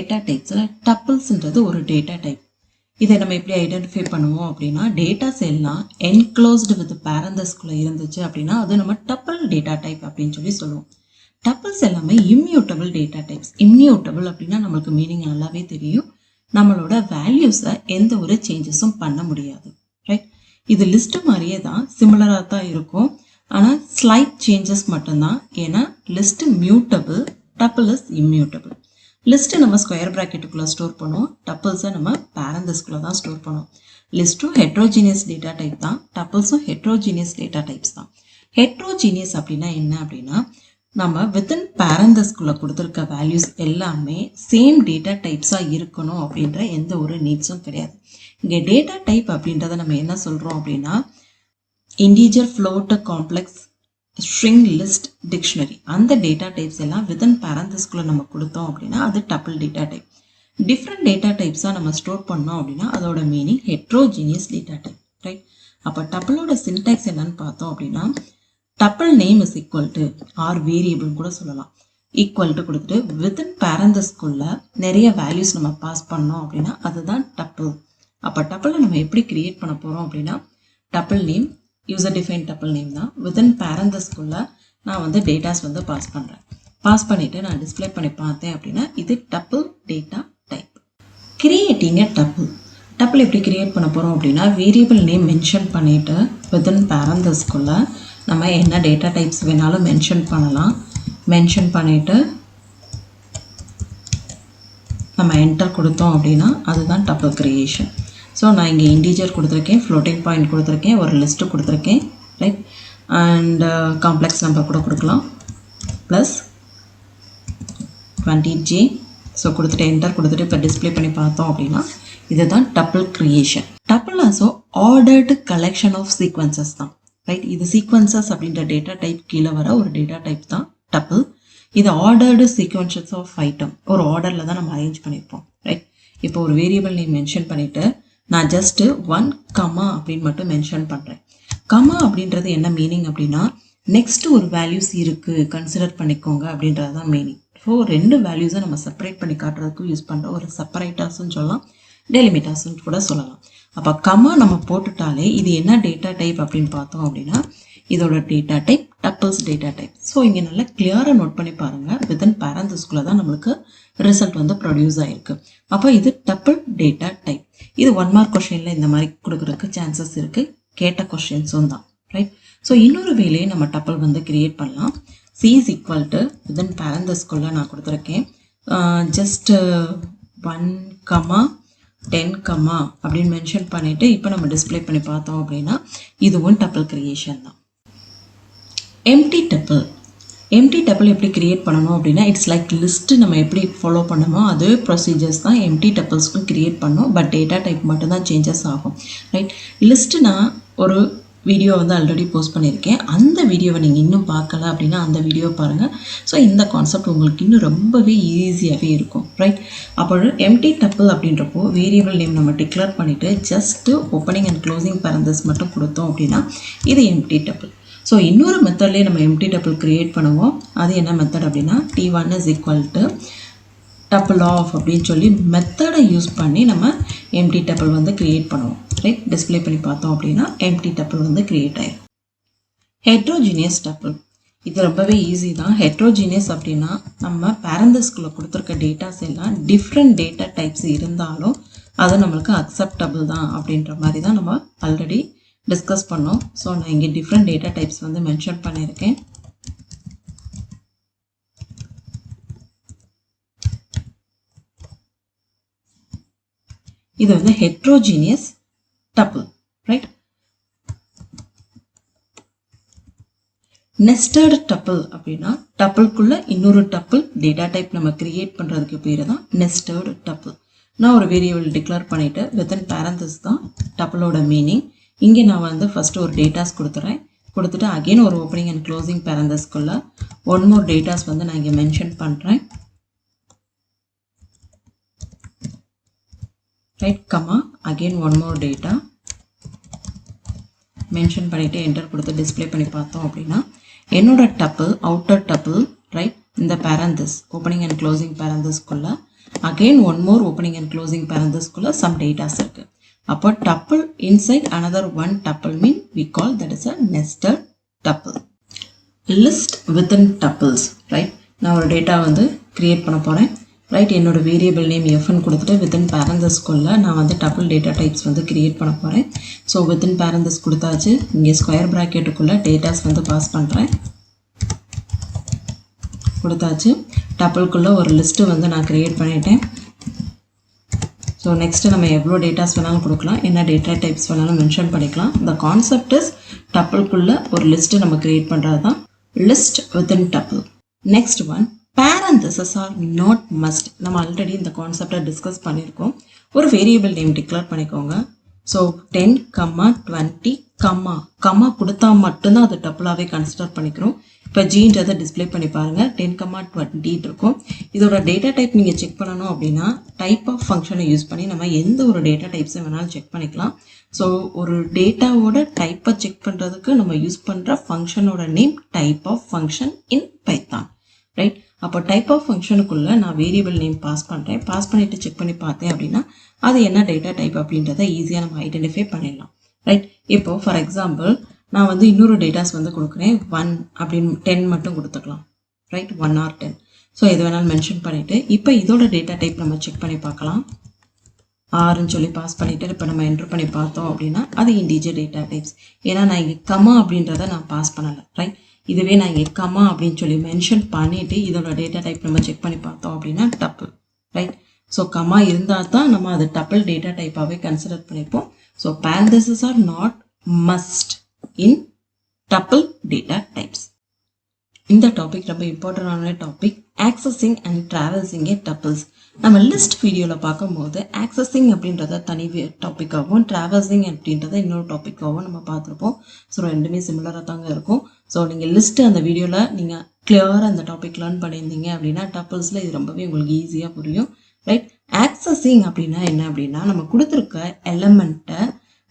Data டைப்ஸில் டப்பிள்ஸ்ன்றது ஒரு data type. இதை நம்ம எப்படி ஐடென்டிஃபை பண்ணுவோம் அப்படின்னா, டேட்டாஸ் எல்லாம் என்க்ளோஸ்டு வித் பேரந்தஸ்குள்ளே இருந்துச்சு அப்படின்னா அது நம்ம டப்பிள் டேட்டா டைப் அப்படின்னு சொல்லி சொல்லுவோம். டப்பிள்ஸ் எல்லாமே இம்மியூட்டபிள் டேட்டா டைப்ஸ். இம்மியூட்டபிள் அப்படின்னா நம்மளுக்கு மீனிங் நல்லாவே தெரியும். நம்மளோட வேல்யூஸை எந்த ஒரு சேஞ்சஸும் பண்ண முடியாது. ரைட், இது லிஸ்ட் மாதிரியே தான், சிமிலராக தான் இருக்கும். ஆனால் ஸ்லைட் சேஞ்சஸ் மட்டும்தான். ஏன்னா list mutable, tuple is immutable. List நம்ம ஸ்கொயர் ப்ராக்கெட்டுக்குள்ளே ஸ்டோர் பண்ணுவோம், டப்பிள்ஸை நம்ம பேரந்தஸ்குள்ளே தான் ஸ்டோர் பண்ணுவோம். லிஸ்ட்டும் ஹெட்ரோஜீனியஸ் டேட்டா டைப் தான், டப்பிள்ஸும் ஹெட்ரோஜீனியஸ் டேட்டா டைப்ஸ் தான். ஹெட்ரோஜீனியஸ் அப்படின்னா என்ன அப்படின்னா, நம்ம வித்தின் பேரந்தஸ்குள்ளே கொடுத்துருக்க வேல்யூஸ் எல்லாமே சேம் டேட்டா டைப்ஸாக இருக்கணும் அப்படின்ற எந்த ஒரு நீட்ஸும் கிடையாது. இங்கே டேட்டா டைப் அப்படின்றத நம்ம என்ன சொல்கிறோம் அப்படின்னா, integer, float, complex, string, list, dictionary, அந்த டேட்டா டைப்ஸ் எல்லாம் வித்தின் பேரந்தஸ்குள்ளே நம்ம கொடுத்தோம் அப்படின்னா அது tuple data type. Different data டைப்ஸாக நம்ம ஸ்டோர் பண்ணோம் அப்படின்னா அதோட meaning heterogeneous data type. Right, அப்போ டப்பிளோட சின்டாக்ஸ் என்னன்னு பார்த்தோம் அப்படின்னா, tuple name is equal to or variable கூட சொல்லலாம், ஈக்குவல் டு கொடுத்துட்டு வித்தின் பேரந்தஸ்குள்ள நிறைய வேல்யூஸ் நம்ம பாஸ் பண்ணோம் அப்படின்னா அதுதான் டப்பிள். அப்போ டப்பிளை நம்ம எப்படி கிரியேட் பண்ண போகிறோம் அப்படின்னா, tuple name user define tuple name தான். வித்தின் பேரந்தஸ்குள்ள நான் வந்து டேட்டாஸ் வந்து பாஸ் பண்ணுறேன். பாஸ் பண்ணிவிட்டு நான் டிஸ்பிளே பண்ணி பார்த்தேன் அப்படின்னா இது tuple data type. Creating a tuple. Tuple எப்படி கிரியேட் பண்ண போகிறோம் அப்படின்னா, வேரியபிள் நேம் மென்ஷன் பண்ணிவிட்டு வித்தின் பேரந்தஸ்குள்ள நம்ம என்ன டேட்டா டைப்ஸ் வேணாலும் மென்ஷன் பண்ணலாம். மென்ஷன் பண்ணிவிட்டு நம்ம என்டர் கொடுத்தோம் அப்படின்னா அதுதான் டப்பிள் கிரியேஷன். ஸோ நான் இங்கே இன்டீஜர் கொடுத்துருக்கேன், ஃப்ளோட்டிங் பாயிண்ட் கொடுத்துருக்கேன், ஒரு லிஸ்ட்டு கொடுத்துருக்கேன். ரைட், அண்ட் காம்ப்ளெக்ஸ் நம்பர் கூட கொடுக்கலாம், ப்ளஸ் 20J. ஸோ கொடுத்துட்டு என்டர் கொடுத்துட்டு இப்போ டிஸ்பிளே பண்ணி பார்த்தோம் அப்படின்னா இதுதான் tuple creation. Tuple also ordered collection of sequences தான். ரைட், இது சீக்வன்சஸ் அப்படின்ற டேட்டா டைப் கீழே வர ஒரு டேட்டா டைப் தான் டப்பிள். இது ஆர்டர்டு சீக்வன்சஸ் ஆஃப் ஐட்டம், ஒரு ஆர்டரில் தான் நம்ம அரேஞ்ச் பண்ணியிருப்போம். ரைட், இப்போ ஒரு வேரியபிள் நேம் மென்ஷன் பண்ணிவிட்டு நான் ஜஸ்ட்டு 1, அப்படின்னு மட்டும் மென்ஷன் பண்ணுறேன். கமா அப்படின்றது என்ன மீனிங் அப்படின்னா, நெக்ஸ்ட் ஒரு வேல்யூஸ் இருக்குது கன்சிடர் பண்ணிக்கோங்க அப்படின்றது தான் மீனிங். ஸோ ரெண்டு வேல்யூஸை நம்ம செப்பரேட் பண்ணி காட்டுறதுக்கு யூஸ் பண்ணுற ஒரு செப்பரேட்டர்ஸ்ன்னு சொல்லலாம், டெலிமிட்டர்ஸ்ன்னு கூட சொல்லலாம். அப்போ கமா நம்ம போட்டுட்டாலே இது என்ன டேட்டா டைப் அப்படின்னு பார்த்தோம் அப்படின்னா இதோட data type tuples data type. So இங்கே நல்லா கிளியராக நோட் பண்ணி பாருங்கள், வித்தின் பேரந்தஸ்குள்ளே தான் நம்மளுக்கு ரிசல்ட் வந்து ப்ரொடியூஸ் ஆகிருக்கு. அப்போ இது டப்பிள் டேட்டா டைப். இது 1 மார்க் கொஷினில் இந்த மாதிரி கொடுக்குறதுக்கு சான்சஸ் இருக்குது, கேட்ட கொஷின்ஸும் தான். ரைட், ஸோ இன்னொரு வேலையை நம்ம டப்பிள் வந்து கிரியேட் பண்ணலாம். C is equal to within பேரந்தஸ்குள்ளே நான் கொடுத்துருக்கேன் ஜஸ்ட் 1, 10, அப்படின்னு மென்ஷன் பண்ணிவிட்டு இப்போ நம்ம டிஸ்பிளே பண்ணி பார்த்தோம் அப்படின்னா இதுவும் டப்பிள் கிரியேஷன் தான். Empty tuple. எம்டி டப்பிள் எப்படி கிரியேட் பண்ணணும் அப்படின்னா, இட்ஸ் லைக் லிஸ்ட்டு நம்ம எப்படி ஃபாலோ பண்ணணுமோ அதே ப்ரொசீஜர்ஸ் தான் எம்டி டப்பிள்ஸ்க்கும் கிரியேட் பண்ணோம். பட் டேட்டா டைப் மட்டும்தான் சேஞ்சஸ் ஆகும். ரைட், லிஸ்ட்டு நான் ஒரு வீடியோ வந்து ஆல்ரெடி போஸ்ட் பண்ணியிருக்கேன். அந்த வீடியோவை நீங்கள் இன்னும் பார்க்கல அப்படின்னா அந்த வீடியோ பாருங்கள். ஸோ இந்த கான்செப்ட் உங்களுக்கு இன்னும் ரொம்பவே ஈஸியாகவே இருக்கும். ரைட், அப்போ எம்டி டப்பிள் அப்படின்றப்போ வேரியபிள் நேம் நம்ம டிக்ளேர் பண்ணிவிட்டு ஜஸ்ட்டு ஓப்பனிங் அண்ட் க்ளோசிங் பேரந்தஸ் மட்டும் கொடுத்தோம் அப்படின்னா இது எம்டி டப்பிள். ஸோ இன்னொரு மெத்தட்லேயே நம்ம எம்டி டப்பிள் கிரியேட் பண்ணுவோம். அது என்ன மெத்தட் அப்படின்னா, T1 is equal to tuple of அப்படின்னு சொல்லி மெத்தடை யூஸ் பண்ணி நம்ம எம்டி டப்பிள் வந்து கிரியேட் பண்ணுவோம். ரைட், டிஸ்பிளே பண்ணி பார்த்தோம் அப்படின்னா எம்டி டப்பிள் வந்து கிரியேட் ஆயிடும். Heterogeneous tuple. இது ரொம்பவே ஈஸி தான். ஹெட்ரோஜீனியஸ் அப்படின்னா நம்ம பேரந்தஸ்குள்ளே கொடுத்துருக்க டேட்டாஸ் எல்லாம் டிஃப்ரெண்ட் டேட்டா டைப்ஸ் இருந்தாலும் அது நம்மளுக்கு அக்செப்டபிள் தான் அப்படின்ற மாதிரி தான் நம்ம ஆல்ரெடி டிஸ்கஸ் பண்ணோம். ஸோ நான் இங்கே டிஃப்ரெண்ட் டேட்டா டைப்ஸ் வந்து மென்ஷன் பண்ணியிருக்கேன். இது வந்து heterogeneous tuple. Right, nested tuple அப்படின்னா டப்பிள்குள்ள இன்னொரு டப்பிள் டேட்டா டைப் நம்ம கிரியேட் பண்ணுறதுக்கு பேர் தான் நெஸ்டட் டப்பிள். நான் ஒரு வேரியபிள் டிக்ளேர் பண்ணிவிட்டு வித்தின் பேரந்தஸ் தான் டப்பிளோட மீனிங். இங்கே நான் வந்து ஃபஸ்ட்டு ஒரு டேட்டாஸ் கொடுத்துறேன். கொடுத்துட்டு அகெயின் ஒரு ஓப்பனிங் அண்ட் க்ளோசிங் பேரந்தஸ்குள்ள 1 more டேட்டாஸ் வந்து நான் இங்கே மென்ஷன் பண்ணுறேன். Right, comma again 1 more data mention பண்ணிவிட்டு என்டர் கொடுத்து டிஸ்பிளே பண்ணி பார்த்தோம் அப்படின்னா என்னோட டப்பிள் அவுட்டர் டப்பிள் ரைட் இந்த பேரந்தஸ் ஓப்பனிங் அண்ட் க்ளோசிங் பேரந்தஸ்குள்ள again one more opening and closing parenthesisக்குள்ள some datas இருக்கு. அப்போ tuple inside another one tuple mean we call that is a nested tuple. List within tuples, right? நான் ஒரு data வந்து create பண்ண போகிறேன், right? என்னோட வேரியபிள் நேம் எஃப்னு கொடுத்துட்டு வித்தின் பேரந்தஸ்குள்ள நான் வந்து டபுள் டேட்டா டைப்ஸ் வந்து கிரியேட் பண்ண போகிறேன். ஸோ வித்தின் பேரந்தஸ் கொடுத்தாச்சு. இங்கே ஸ்கொயர் ப்ராக்கெட்டுக்குள்ளே டேட்டாஸ் வந்து பாஸ் பண்ணுறேன், கொடுத்தாச்சு. டபுள்குள்ளே ஒரு லிஸ்ட்டு வந்து நான் கிரியேட் பண்ணிட்டேன். ஸோ நெக்ஸ்ட்டு நம்ம எவ்வளோ டேட்டாஸ் வேணாலும் கொடுக்கலாம், என்ன டேட்டா டைப்ஸ் வேணாலும் மென்ஷன் பண்ணிக்கலாம். இந்த கான்செப்ட் இஸ் டபுள்குள்ளே ஒரு லிஸ்ட்டு நம்ம கிரியேட் பண்ணுறது தான் list within double. Next one, parentheses are not must. நம்ம ஆல்ரெடி இந்த கான்செப்டை டிஸ்கஸ் பண்ணியிருக்கோம். ஒரு வேரியபிள் நேம் டிக்ளேர் பண்ணிக்கோங்க. ஸோ 10, 20, கம்மா கொடுத்தா மட்டும்தான் அது டபுளாகவே கன்சிடர் பண்ணிக்கிறோம். இப்போ ஜீன்றதை டிஸ்பிளே பண்ணி பாருங்கள், 10, 20 இருக்கும். இதோட டேட்டா டைப் நீங்கள் செக் பண்ணணும் அப்படின்னா டைப் ஆஃப் ஃபங்க்ஷனை யூஸ் பண்ணி நம்ம எந்த ஒரு டேட்டா டைப்ஸை வேணாலும் செக் பண்ணிக்கலாம். ஸோ ஒரு டேட்டாவோட டைப்பை செக் பண்ணுறதுக்கு நம்ம யூஸ் பண்ணுற ஃபங்க்ஷனோட name type of function in Python, right? அப்போ டைப் ஆஃப் ஃபங்க்ஷனுக்குள்ளே நான் வேரியபிள் நேம் பாஸ் பண்ணுறேன். பாஸ் பண்ணிவிட்டு செக் பண்ணி பார்த்தேன் அப்படின்னா அது என்ன டேட்டா டைப் அப்படின்றத ஈஸியாக நம்ம ஐடென்டிஃபை பண்ணிடலாம், ரைட்? இப்போது ஃபார் எக்ஸாம்பிள் நான் வந்து இன்னொரு டேட்டாஸ் வந்து கொடுக்குறேன், 1 அப்படின்னு 10 மட்டும் கொடுத்துக்கலாம், ரைட்? 1 or 10. ஸோ எது வேணாலும் மென்ஷன் பண்ணிவிட்டு இப்போ இதோட டேட்டா டைப் நம்ம செக் பண்ணி பார்க்கலாம். ஆறுன்னு சொல்லி பாஸ் பண்ணிவிட்டு இப்போ நம்ம என்ட்ரு பண்ணி பார்த்தோம் அப்படின்னா அது இன்டீஜர் டேட்டா டைப்ஸ். ஏன்னா நான் இங்கே கமா அப்படின்றத நான் பாஸ் பண்ணலை, ரைட்? இதுவே நான் இங்கே கமா அப்படின்னு சொல்லி மென்ஷன் பண்ணிவிட்டு இதோட டேட்டா டைப் நம்ம செக் பண்ணி பார்த்தோம் அப்படின்னா டப்புள், ரைட்? ஸோ கமா இருந்தால் தான் நம்ம அது டப்புள் டேட்டா டைப்பாகவே கன்சிடர் பண்ணிப்போம். So parentheses are not must in tuple data types. இந்த டாபிக் ரொம்ப இம்பார்ட்டண்டான topic, accessing and traversing a tuples. நம்ம லிஸ்ட் வீடியோவில் பார்க்கும்போது ஆக்சஸிங் அப்படின்றத தனி டாப்பிக்காகவும் ட்ராவல்சிங் அப்படின்றத இன்னொரு டாப்பிக்காகவும் நம்ம பார்த்துருப்போம். ஸோ ரெண்டுமே சிமிலராக தாங்க இருக்கும். ஸோ நீங்கள் லிஸ்ட்டு அந்த வீடியோவில் நீங்கள் கிளியராக அந்த டாபிக் லேர்ன் பண்ணியிருந்தீங்க அப்படின்னா டப்பிள்ஸில் இது ரொம்பவே உங்களுக்கு ஈஸியாக புரியும், ரைட்? ஆக்சஸிங் அப்படின்னா என்ன அப்படின்னா நம்ம கொடுத்துருக்க எலமெண்ட்டை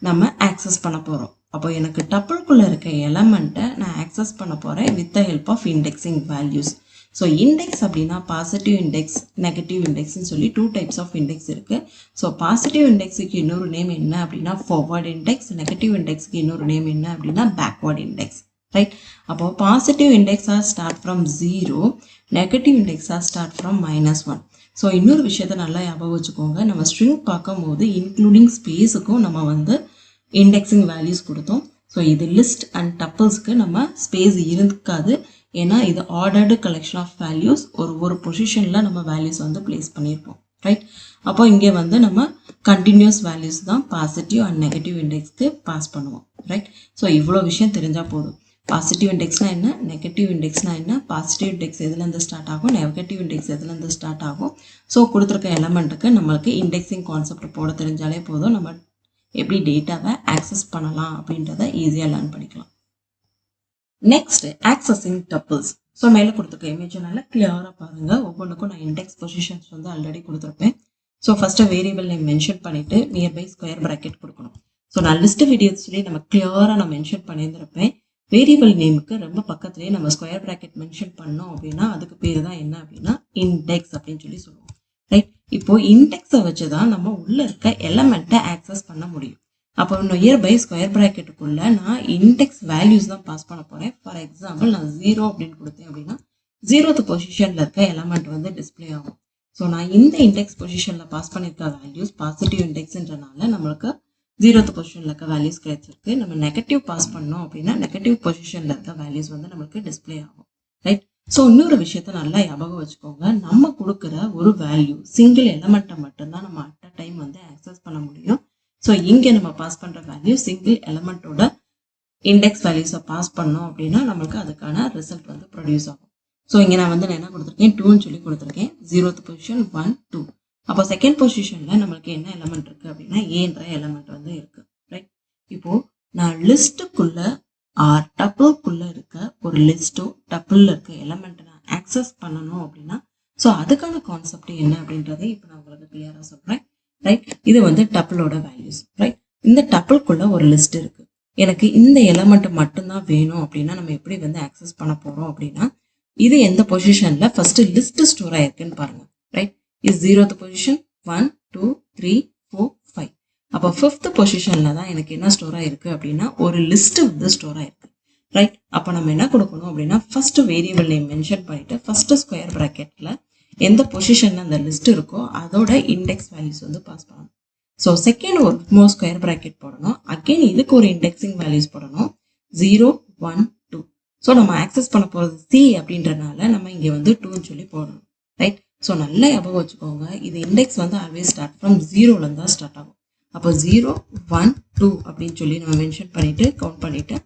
நம்ம ஆக்சஸ் பண்ண போகிறோம். அப்போ எனக்கு டப்புள்குள்ளே இருக்க எலமெண்ட்டை நான் ஆக்சஸ் பண்ண போகிறேன் with the help of indexing values. So index அப்படின்னா பாசிட்டிவ் இண்டெக்ஸ், நெகட்டிவ் இண்டெக்ஸ்ன்னு சொல்லி 2 டைப்ஸ் ஆஃப் இண்டெக்ஸ் இருக்குது. ஸோ பாசிட்டிவ் இண்டெக்ஸுக்கு இன்னொரு நேம் என்ன அப்படின்னா ஃபார்வர்ட் இண்டெக்ஸ், நெகட்டிவ் இண்டெக்ஸுக்கு இன்னொரு நேம் என்ன அப்படின்னா பேக்வர்ட் இண்டெக்ஸ், ரைட்? அப்போது பாசிட்டிவ் இண்டெக்ஸாக ஸ்டார்ட் ஃப்ரம் 0, நெகட்டிவ் இண்டெக்ஸாக ஸ்டார்ட் ஃப்ரம் -1. ஸோ இன்னொரு விஷயத்த நல்லா ஞாபகம் வச்சுக்கோங்க, நம்ம ஸ்ட்ரிங் பார்க்கும்போது இன்க்ளூடிங் ஸ்பேஸுக்கும் நம்ம வந்து இண்டெக்ஸிங் வேல்யூஸ் கொடுத்தோம். ஸோ இது லிஸ்ட் அண்ட் டப்பிள்ஸ்க்கு நம்ம ஸ்பேஸ் இருக்காது, ஏன்னா இது ஆர்டர்டு கலெக்ஷன் ஆஃப் வேல்யூஸ். ஒரு பொசிஷனில் நம்ம வேல்யூஸ் வந்து பிளேஸ் பண்ணியிருப்போம், ரைட்? அப்போ இங்கே வந்து நம்ம கண்டினியூஸ் வேல்யூஸ் தான் பாசிட்டிவ் அண்ட் நெகட்டிவ் இண்டெக்ஸ்க்கு பாஸ் பண்ணுவோம், ரைட்? ஸோ இவ்வளோ விஷயம் தெரிஞ்சால் போதும். பாசிட்டிவ் இண்டெக்ஸ்னால் என்ன, நெகட்டிவ் இண்டெக்ஸ்னால் என்ன, பாசிட்டிவ் இண்டெக்ஸ் எதுலேருந்து ஸ்டார்ட் ஆகும், நெகட்டிவ் இண்டெக்ஸ் எதுலேருந்து ஸ்டார்ட் ஆகும். ஸோ கொடுத்துருக்க எலமெண்ட்டுக்கு நம்மளுக்கு இண்டெக்ஸிங் கான்செப்ட் போட தெரிஞ்சாலே போதும், நம்ம எப்படி டேட்டாவை ஆக்சஸ் பண்ணலாம் அப்படின்றத ஈஸியாக லேர்ன் பண்ணிக்கலாம். Next, accessing tuples. ஸோ மேலே கொடுத்துருக்க இமேஜை நல்லா கிளியராக பாருங்கள். ஒவ்வொன்றுக்கும் நான் இண்டெக்ஸ் பொசிஷன்ஸ் வந்து ஆல்ரெடி கொடுத்துருப்பேன். So first variable name mention பண்ணிவிட்டு நியர்பை ஸ்கொயர் ப்ராக்கெட் கொடுக்கணும். ஸோ நான் லிஸ்ட் வீடியோஸ் சொல்லி நம்ம கிளியராக நான் மென்ஷன் பண்ணியிருந்திருப்பேன். வேரியபிள் நேமுக்கு ரொம்ப பக்கத்துலேயே நம்ம ஸ்கொயர் ப்ராக்கெட் மென்ஷன் பண்ணோம் அப்படின்னா அதுக்கு பேர் தான் என்ன அப்படின்னா இண்டெக்ஸ் அப்படின்னு சொல்லி சொல்லுவோம், ரைட்? இப்போ இண்டெக்ஸை வச்சு தான் நம்ம உள்ளே இருக்க எலமெண்ட்டை ஆக்சஸ் பண்ண முடியும். அப்போ நியர்பை ஸ்கொயர் ப்ராக்கெட்டுக்குள்ள நான் இண்டெக்ஸ் வேல்யூஸ் தான் பாஸ் பண்ண போகிறேன். ஃபார் எக்ஸாம்பிள் நான் 0 அப்படின்னு கொடுத்தேன் அப்படின்னா 0th பொசிஷனில் இருக்க எலமெண்ட் வந்து டிஸ்பிளே ஆகும். ஸோ நான் இந்த இண்டெக்ஸ் பொசிஷனில் பாஸ் பண்ணியிருக்க வேல்யூஸ் பாசிட்டிவ் இண்டெக்ஸ்ன்றனால நம்மளுக்கு 0th பொசிஷனில் இருக்க வேல்யூஸ் கிடைச்சிருக்கு. நம்ம நெகட்டிவ் பாஸ் பண்ணோம் அப்படின்னா நெகட்டிவ் பொசிஷனில் இருக்க வேல்யூஸ் வந்து நம்மளுக்கு டிஸ்பிளே ஆகும், ரைட்? ஸோ இன்னொரு விஷயத்த நல்லா ஞாபகம் வச்சுக்கோங்க, நம்ம கொடுக்குற ஒரு வேல்யூ சிங்கிள் எலமெண்ட்டை மட்டும்தான் நம்ம அட் அ டைம் வந்து ஆக்சஸ் பண்ண முடியும். ஸோ இங்கே நம்ம பாஸ் பண்ணுற வேல்யூ சிங்கிள் எலமெண்ட்டோட இண்டெக்ஸ் வேல்யூஸை பாஸ் பண்ணோம் அப்படின்னா நம்மளுக்கு அதுக்கான ரிசல்ட் வந்து ப்ரொடியூஸ் ஆகும். ஸோ இங்கே நான் வந்து என்ன கொடுத்துருக்கேன், 2ன்னு சொல்லி கொடுத்துருக்கேன். 0th position 1, 2. அப்போ செகண்ட் பொசிஷனில் நம்மளுக்கு என்ன எலமெண்ட் இருக்குது அப்படின்னா ஏன்ற எலமெண்ட் வந்து இருக்குது, ரைட்? இப்போது நான் லிஸ்ட்டுக்குள்ளே ஆர் டப்புள்குள்ளே இருக்க ஒரு லிஸ்ட்டோ டப்புளில் இருக்க எலமெண்ட்டை நான் ஆக்சஸ் பண்ணணும் அப்படின்னா ஸோ அதுக்கான கான்செப்ட் என்ன அப்படின்றதை இப்போ நான் உங்களுக்கு கிளியராக சொல்கிறேன், ரைட்? இது வந்து டப்புளோட வேல்யூஸ், ரைட்? இந்த டப்புள்குள்ளே ஒரு லிஸ்ட் இருக்குது, எனக்கு இந்த எலமெண்ட் மட்டும்தான் வேணும் அப்படின்னா நம்ம எப்படி வந்து ஆக்சஸ் பண்ண போகிறோம் அப்படின்னா இது எந்த பொசிஷனில் ஃபஸ்ட்டு லிஸ்ட் ஸ்டோர் ஆயிருக்குன்னு பாருங்கள், ரைட்? is 0th position 1 2 3 4 5. அப்போ 5th பொசிஷன்ல தான் எனக்கு என்ன ஸ்டோர் ஆயிருக்கு அப்படின்னா ஒரு லிஸ்ட் வந்து ஸ்டோர் ஆயிருக்கு, ரைட்? அப்போ நம்ம என்ன கொடுக்கணும் அப்படின்னா ஃபர்ஸ்ட் வேரியபிள் நேம் மென்ஷன் பண்ணிட்டு ஃபர்ஸ்ட் ஸ்கொயர் ப்ராக்கெட்ல எந்த பொசிஷன்ல அந்த லிஸ்ட் இருக்கோ அதோட இண்டெக்ஸ் வேல்யூஸ் வந்து பாஸ் பண்ணணும். ஸோ செகண்ட் ஒரு மோர் ஸ்கொயர் ப்ராக்கெட் போடணும். அகெயின் இதுக்கு ஒரு இண்டெக்ஸிங் வேல்யூஸ் போடணும் 0 1 2. ஸோ நம்ம ஆக்சஸ் பண்ண போகிறது சி அப்படின்றனால நம்ம இங்கே வந்து 2ன்னு சொல்லி போடணும், ரைட்? ஸோ நல்லா ஞாபகம் வச்சுக்கோங்க, இது இண்டெக்ஸ் வந்து ஆல்வேஸ் ஸ்டார்ட் ஃப்ரம் 0லேருந்து தான் ஸ்டார்ட் ஆகும். அப்போ 0 1 2 அப்படின்னு சொல்லி நம்ம மென்ஷன் பண்ணிட்டு கவுண்ட் பண்ணிட்டு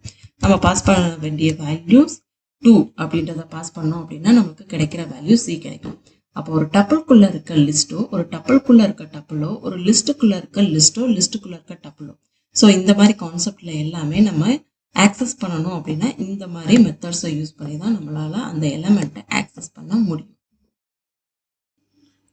நம்ம பாஸ் பண்ண வேண்டிய வேல்யூஸ் 2 அப்படின்றத பாஸ் பண்ணோம் அப்படின்னா நமக்கு கிடைக்கிற வேல்யூ சி கிடைக்கும். அப்போ ஒரு டப்பிள்குள்ள இருக்க லிஸ்ட்டோ, ஒரு டப்பிள்குள்ள இருக்க டப்பிளோ, ஒரு லிஸ்ட்டுக்குள்ள இருக்க லிஸ்ட்டோ, லிஸ்ட்டுக்குள்ள இருக்க டப்பிளோ. ஸோ இந்த மாதிரி கான்செப்ட்ல எல்லாமே நம்ம ஆக்சஸ் பண்ணணும் அப்படின்னா இந்த மாதிரி மெத்தட்ஸை யூஸ் பண்ணி தான் நம்மளால அந்த எலமெண்ட்டை ஆக்சஸ் பண்ண முடியும்.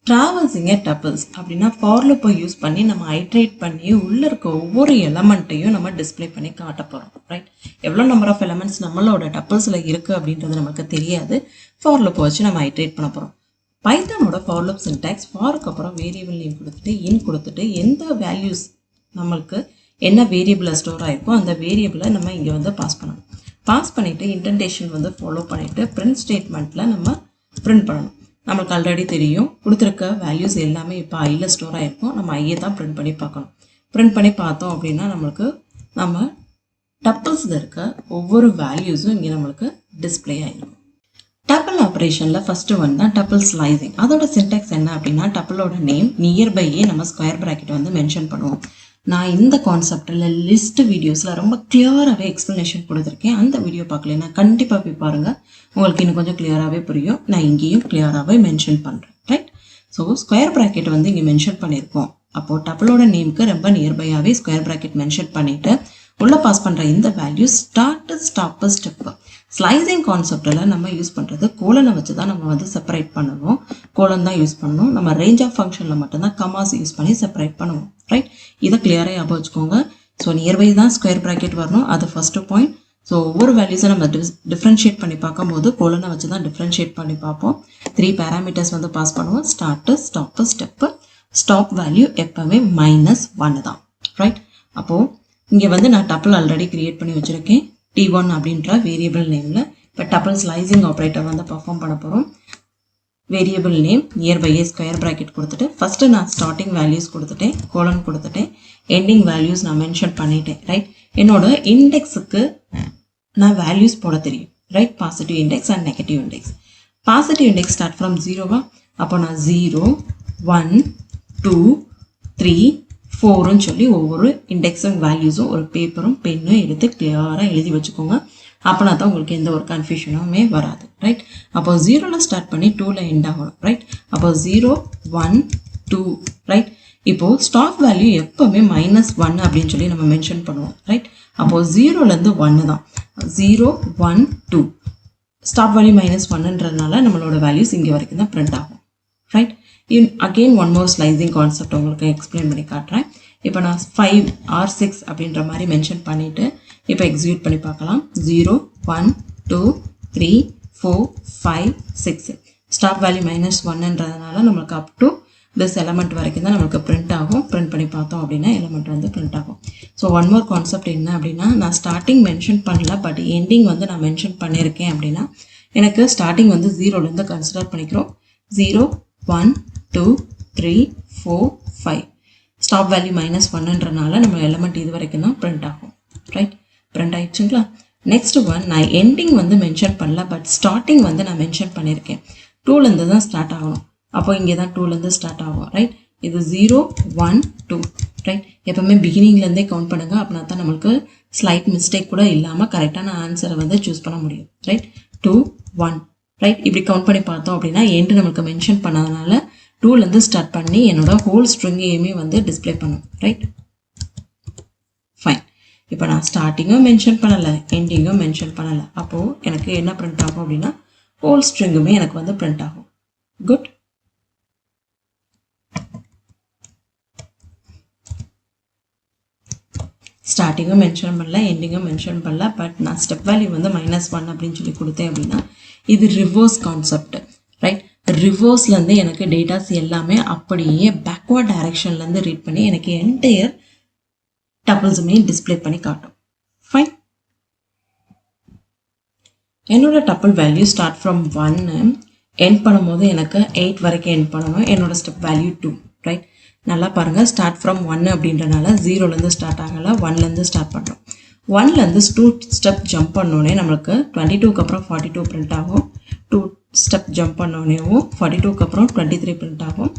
ட்ராவல்ஸிங்க டப்பிள்ஸ் அப்படின்னா ஃபார் லூப்பை யூஸ் பண்ணி நம்ம ஐட்ரேட் பண்ணி உள்ளே இருக்க ஒவ்வொரு எலமெண்ட்டையும் நம்ம டிஸ்பிளே பண்ணி காட்ட போகிறோம், ரைட்? எவ்வளோ நம்பர் ஆஃப் எலமெண்ட்ஸ் நம்மளோட டப்பிள்ஸில் இருக்குது அப்படின்றது நமக்கு தெரியாது. ஃபார் லூப்பை வச்சு நம்ம ஐட்ரேட் பண்ண போகிறோம். பைத்தானோட ஃபார் லூப் சின்டாக்ஸ் ஃபாருக்கு அப்புறம் வேரியபிள் நேம் கொடுத்துட்டு இன் கொடுத்துட்டு எந்த வேல்யூஸ் நம்மளுக்கு என்ன வேரியபிளில் ஸ்டோர் ஆகிருக்கோ அந்த வேரியபிளை நம்ம இங்கே வந்து பாஸ் பண்ணணும். பாஸ் பண்ணிவிட்டு இன்டென்டேஷன் வந்து ஃபாலோ பண்ணிவிட்டு பிரிண்ட் ஸ்டேட்மெண்ட்டில் நம்ம பிரிண்ட் பண்ணணும். நம்மளுக்கு ஆல்ரெடி தெரியும் கொடுத்துருக்க வேல்யூஸ் எல்லாமே இப்போ ஐயில் ஸ்டோர் ஆகிருக்கும். நம்ம ஐயை தான் பிரிண்ட் பண்ணி பார்க்கணும். பிரிண்ட் பண்ணி பார்த்தோம் அப்படின்னா நம்மளுக்கு நம்ம டப்பிள்ஸில் இருக்க ஒவ்வொரு வேல்யூஸும் இங்கே நம்மளுக்கு டிஸ்பிளே ஆகிருக்கும். டப்பிள் ஆப்ரேஷனில் ஃபஸ்ட்டு ஒன் தான் டப்பிள் ஸ்லைசிங். அதோட சின்டாக்ஸ் என்ன அப்படின்னா டப்பிளோட நேம் நியர்பையே நம்ம ஸ்கொயர் ப்ராக்கெட் வந்து மென்ஷன் பண்ணுவோம். நான் இந்த கான்செப்டில் லிஸ்ட் வீடியோஸில் ரொம்ப கிளியராகவே எக்ஸ்ப்ளனேஷன் கொடுத்துருக்கேன். அந்த வீடியோ பார்க்கலன்னா கண்டிப்பாக போய் பாருங்கள், உங்களுக்கு இன்னும் கொஞ்சம் கிளியராகவே புரியும். நான் இங்கேயும் கிளியராகவே மென்ஷன் பண்ணுறேன், ரைட்? ஸோ ஸ்கொயர் ப்ராக்கெட் வந்து இங்கே மென்ஷன் பண்ணியிருக்கோம். அப்போது டப்பிளோட நேமுக்கு ரொம்ப நியர்பையாகவே ஸ்கொயர் ப்ராக்கெட் மென்ஷன் பண்ணிவிட்டு உள்ளே பாஸ் பண்ணுற இந்த value start stop step. Slicing கான்செப்டில் நம்ம யூஸ் பண்ணுறது கோலனை வச்சு தான் நம்ம வந்து செப்பரேட் பண்ணணும். கோலன் தான் யூஸ் பண்ணணும். நம்ம ரேஞ்ச் ஆஃப் ஃபங்க்ஷனில் மட்டும்தான் கமாஸ் யூஸ் பண்ணி செப்பரேட் பண்ணுவோம், ரைட்? இதை கிளியராக ஞாபகம் வச்சுக்கோங்க. ஸோ நியர்பை தான் ஸ்கொயர் ப்ராக்கெட் வரணும், அது ஃபஸ்ட்டு பாயிண்ட். ஸோ ஒவ்வொரு வேல்யூஸை நம்ம டிஃப்ரென்ஷியேட் பண்ணி பார்க்கும்போது கோலனை வச்சு தான் டிஃப்ரென்ஷியேட் பண்ணி பார்ப்போம். 3 பேராமீட்டர்ஸ் வந்து பாஸ் பண்ணுவோம். Start stop step. Stop value எப்போவுமே -1 தான், ரைட்? அப்போது இங்கே வந்து நான் டப்பிள் ஆல்ரெடி கிரியேட் பண்ணி வச்சுருக்கேன் T1 அப்படின்ற வேரியபிள் நேமில். இப்போ டப்பிள் ஸ்லைசிங் ஆப்ரேட்டர் வந்து பர்ஃபார்ம் பண்ண போகிறோம். வேரியபிள் நேம் நியர்பையே ஸ்கொயர் ப்ராக்கெட் கொடுத்துட்டு ஃபஸ்ட்டு நான் ஸ்டார்டிங் வேல்யூஸ் கொடுத்துட்டேன், கோலன் கொடுத்துட்டேன், எண்டிங் வேல்யூஸ் நான் மென்ஷன் பண்ணிட்டேன், ரைட்? என்னோட இண்டெக்ஸுக்கு நான் வேல்யூஸ் போட தெரியும், right? Positive index and negative index. Positive index start from 0வா? அப்போ நான் 0 1 2 3 4ன்னு சொல்லி ஒவ்வொரு இண்டெக்ஸும் வேல்யூஸும் ஒரு பேப்பரும் பென்னும் எடுத்து கிளியராக எழுதி வச்சுக்கோங்க. அப்போனா தான் உங்களுக்கு எந்த ஒரு கன்ஃபியூஷனுமே வராது, ரைட்? அப்போ 0ல் ஸ்டார்ட் பண்ணி 2ல் எண்ட் ஆகணும், ரைட்? அப்போ 0 1 2, ரைட்? இப்போது ஸ்டாப் வேல்யூ எப்போவுமே -1 அப்படின்னு சொல்லி நம்ம மென்ஷன் பண்ணுவோம், ரைட்? அப்போது 0லேருந்து 1 தான். 0 1 2 ஸ்டாப் வேல்யூ -1ன்றதுனால நம்மளோட வேல்யூஸ் இங்கே வரைக்கும் தான் பிரிண்ட் ஆகும், right? Again one more slicing concept உங்களுக்கு எக்ஸ்பிளைன் பண்ணி காட்டுறேன். இப்போ நான் 5 or 6 அப்படின்ற மாதிரி மென்ஷன் பண்ணிவிட்டு இப்போ எக்ஸிக்யூட் பண்ணி பார்க்கலாம். 0 1 2 3 4 5 6. ஸ்டாப் வேல்யூ -1ன்றதுனால நம்மளுக்கு அப் டு திஸ் எலமெண்ட் வரைக்கும் தான் நம்மளுக்கு பிரிண்ட் ஆகும். பிரிண்ட் பண்ணி பார்த்தோம் அப்படின்னா எலமெண்ட் வந்து பிரிண்ட் ஆகும். ஸோ ஒன் மோர் கான்செப்ட் என்ன அப்படின்னா நான் ஸ்டார்டிங் மென்ஷன் பண்ணல, பட் எண்டிங் வந்து நான் மென்ஷன் பண்ணியிருக்கேன் அப்படின்னா எனக்கு ஸ்டார்டிங் வந்து 0லேருந்து கன்சிடர் பண்ணிக்கிறோம். 0 1 2 3 4 5. ஸ்டாப் வேல்யூ -1ன்றனால நம்ம எலமெண்ட் இது வரைக்கும் தான் பிரிண்ட் ஆகும், ரைட்? பிரிண்ட் ஆயிடுச்சுங்களா? நெக்ஸ்ட் ஒன் நான் எண்டிங் வந்து மென்ஷன் பண்ணல, பட் ஸ்டார்டிங் வந்து நான் மென்ஷன் பண்ணியிருக்கேன். 2லேருந்து தான் ஸ்டார்ட் ஆகணும். அப்போ இங்கே தான் 2லேருந்து ஸ்டார்ட் ஆகும், ரைட்? இது 0 1 2, ரைட்? எப்போவுமே பிகினிங்லேருந்தே கவுண்ட் பண்ணுங்கள். அப்படின்னா தான் நம்மளுக்கு ஸ்லைட் மிஸ்டேக் கூட இல்லாமல் கரெக்டான ஆன்சரை வந்து சூஸ் பண்ண முடியும், ரைட்? 2 1, ரைட்? இப்படி கவுண்ட் பண்ணி பார்த்தோம் அப்படின்னா எண்டு நம்மளுக்கு மென்ஷன் பண்ணதுனால 2லேருந்து ஸ்டார்ட் பண்ணி என்னோட ஹோல் ஸ்ட்ரிங்கையுமே வந்து டிஸ்பிளே பண்ணும், ரைட்? ஃபைன். இப்போ நான் ஸ்டார்டிங்கும் மென்ஷன் பண்ணலை, எண்டிங்கும் மென்ஷன் பண்ணலை. அப்போது எனக்கு என்ன பிரிண்ட் ஆகும் அப்படின்னா ஹோல் ஸ்ட்ரிங்குமே எனக்கு வந்து பிரிண்ட் ஆகும். குட். ஸ்டார்டிங்கும் மென்ஷன் பண்ணல, எண்டிங்கும் மென்ஷன் பண்ணல, பட் நான் ஸ்டெப் வேல்யூ வந்து -1 அப்படின்னு சொல்லி கொடுத்தேன் அப்படின்னா இது ரிவர்ஸ் கான்செப்ட், ரைட்? ரிவர்ஸ்லேருந்து எனக்கு டேட்டாஸ் எல்லாமே அப்படியே பேக்வர்ட் டைரெக்ஷன்லேருந்து ரீட் பண்ணி எனக்கு என்டையர் டப்பிள்ஸுமே டிஸ்பிளே பண்ணி காட்டும். ஃபைன். என்னோட tuple value start from 1 end பண்ணும்போது எனக்கு 8 வரைக்கும் எண்ட் பண்ணணும். என்னோட ஸ்டெப் வேல்யூ 2. ரைட், நல்லா பாருங்கள். ஸ்டார்ட் ஃப்ரம் 1 அப்படின்றனால 0லேருந்து ஸ்டார்ட் ஆகலை, 1லேருந்து ஸ்டார்ட் பண்ணுறோம். 1லேருந்து 2 ஸ்டெப் ஜம்ப் பண்ணோடனே நம்மளுக்கு 22க்கு அப்புறம் 42 பிரிண்ட் ஆகும். 2 ஸ்டெப் ஜம்ப் பண்ணோடனேவும் 42க்கு அப்புறம் 23 பிரிண்ட் ஆகும்.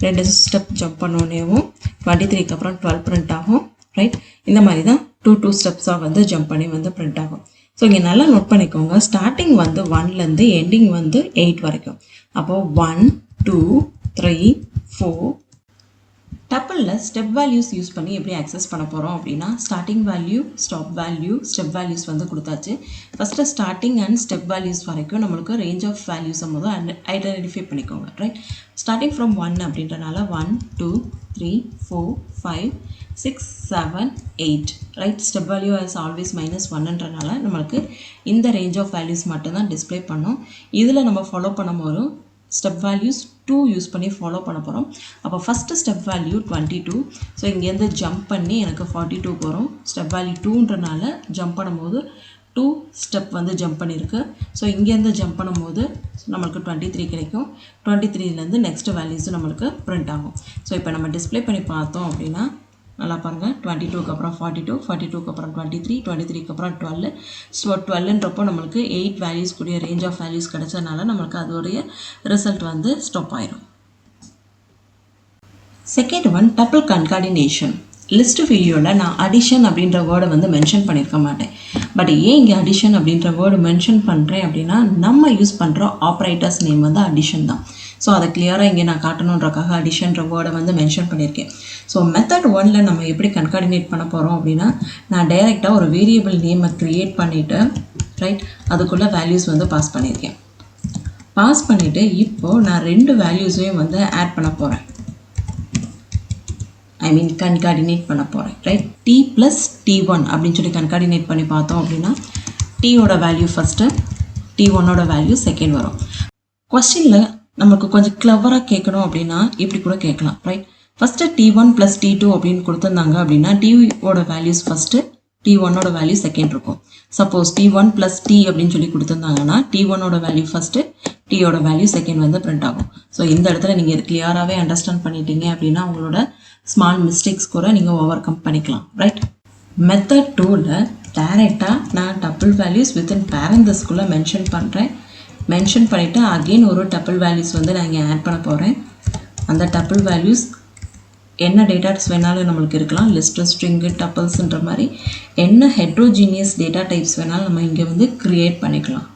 2 ஸ்டெப் ஜம்ப் பண்ணோடனேவும் 23க்கு அப்புறம் 12 பிரிண்ட் ஆகும். ரைட், இந்த மாதிரி தான் 2 ஸ்டெப்ஸாக வந்து ஜம்ப் பண்ணி வந்து பிரிண்ட் ஆகும். ஸோ இங்கே நல்லா நோட் பண்ணிக்கோங்க. ஸ்டார்டிங் வந்து 1லேருந்து எண்டிங் வந்து 8 வரைக்கும். அப்போது 1 2 3 4. டப்பிளில் ஸ்டெப் வேல்யூஸ் யூஸ் பண்ணி எப்படி ஆக்சஸ் பண்ண போகிறோம் அப்படின்னா, starting value, stop value, step values வந்து கொடுத்தாச்சு. First starting and step values வரைக்கும் நம்மளுக்கு ரேஞ்ச் ஆஃப் வேல்யூஸை முதல் ஐடென்டிஃபை பண்ணிக்கோங்க. ரைட், ஸ்டார்டிங் ஃப்ரம் 1 அப்படின்றனால 1 2 3 4 5 6 7 8. Right, step value is always -1ன்றனால நம்மளுக்கு இந்த ரேஞ்ச் ஆஃப் வேல்யூஸ் மட்டும்தான் டிஸ்பிளே பண்ணும். இதில் நம்ம ஃபாலோ பண்ணும்போது ஸ்டெப் வேல்யூஸ் 2 யூஸ் பண்ணி ஃபாலோ பண்ண போகிறோம். அப்போ ஃபஸ்ட்டு ஸ்டெப் வேல்யூ 22. ஸோ இங்கேருந்து ஜம்ப் பண்ணி எனக்கு 42 வரும். ஸ்டெப் வேல்யூ 2ன்றனால ஜம்ப் பண்ணும்போது 2 ஸ்டெப் வந்து ஜம்ப் பண்ணியிருக்கு. ஸோ இங்கேருந்து ஜம்ப் பண்ணும்போது நம்மளுக்கு 23 கிடைக்கும். 23லேருந்து நெக்ஸ்ட் வேல்யூஸும் நம்மளுக்கு பிரிண்ட் ஆகும். ஸோ இப்போ நம்ம டிஸ்பிளே பண்ணி பார்த்தோம் அப்படின்னா நல்லா பாருங்கள். 22க்கு அப்புறம் 42, 42க்கு அப்புறம் 23, 23க்கு அப்புறம் 12. ஸோ 12ன்றப்போ நம்மளுக்கு 8 வேல்யூஸ் கூடிய ரேஞ்ச் ஆஃப் வேல்யூஸ் கிடைச்சதுனால நம்மளுக்கு அதோடைய ரிசல்ட் வந்து ஸ்டாப் ஆயிடும். Second one, tuple concatenation. List வீடியோவில் நான் அடிஷன் அப்படின்ற வேர்டை வந்து மென்ஷன் பண்ணியிருக்க மாட்டேன். பட் ஏன் இங்கே அடிஷன் அப்படின்ற வேர்டு மென்ஷன் பண்ணுறேன் அப்படின்னா, நம்ம யூஸ் பண்ணுற ஆப்ரேட்டர்ஸ் நேம் வந்து அடிஷன் தான். ஸோ அதை கிளியராக இங்கே நான் காட்டணுன்றக்காக அடிஷன்ற வேர்டை வந்து மென்ஷன் பண்ணியிருக்கேன். ஸோ மெத்தட் 1ல் நம்ம எப்படி கன்கார்டினேட் பண்ண போகிறோம் அப்படின்னா, நான் டைரெக்டாக ஒரு வேரியபிள் நேமை க்ரியேட் பண்ணிவிட்டு ரைட் அதுக்குள்ளே வேல்யூஸ் வந்து பாஸ் பண்ணியிருக்கேன். பாஸ் பண்ணிவிட்டு இப்போது நான் 2 வேல்யூஸையும் வந்து ஆட் பண்ண போகிறேன். கன்கார்டினேட் பண்ண போகிறேன். ரைட், t + t1 அப்படின்னு சொல்லி கன்கார்டினேட் பண்ணி பார்த்தோம் அப்படின்னா t-ஓட வேல்யூ ஃபஸ்ட்டு, t1ஓட வேல்யூ செகண்ட் வரும். கொஸ்டினில் நமக்கு கொஞ்சம் கிளவராக கேட்கணும் அப்படின்னா இப்படி கூட கேட்கலாம். ரைட், ஃபஸ்ட்டு t1 + t2 அப்படின்னு கொடுத்துருந்தாங்க அப்படின்னா t-ஓட வேல்யூஸ் ஃபஸ்ட்டு, t1ஓட வேல்யூ செகண்ட் இருக்கும். சப்போஸ் t1 + t அப்படின்னு சொல்லி கொடுத்துருந்தாங்கன்னா t1ஓட வேல்யூ ஃபஸ்ட்டு, t-ஓட வேல்யூ செகண்ட் வந்து பிரிண்ட் ஆகும். ஸோ இந்த இடத்துல நீங்கள் கிளியராகவே அண்டர்ஸ்டாண்ட் பண்ணிட்டீங்க அப்படின்னா உங்களோட ஸ்மால் மிஸ்டேக்ஸ் கூட நீங்கள் ஓவர் கம் பண்ணிக்கலாம். ரைட், மெத்தட் 2ல் டைரெக்டாக நான் டப்பிள் வேல்யூஸ் வித்தின் பேரந்தஸ்குள்ளே மென்ஷன் பண்ணுறேன். மென்ஷன் பண்ணிவிட்டு அகெயின் ஒரு டப்பிள் வேல்யூஸ் வந்து நான் இங்கே ஆட் பண்ண போகிறேன். அந்த டப்பிள் வேல்யூஸ் என்ன டேட்டாஸ் வேணாலும் நம்மளுக்கு இருக்கலாம். லிஸ்ட்டு, ஸ்ட்ரிங்கு, டப்பிள்ஸுன்ற மாதிரி என்ன ஹெட்ரோஜீனியஸ் டேட்டா டைப்ஸ் வேணாலும் நம்ம இங்கே வந்து க்ரியேட் பண்ணிக்கலாம்.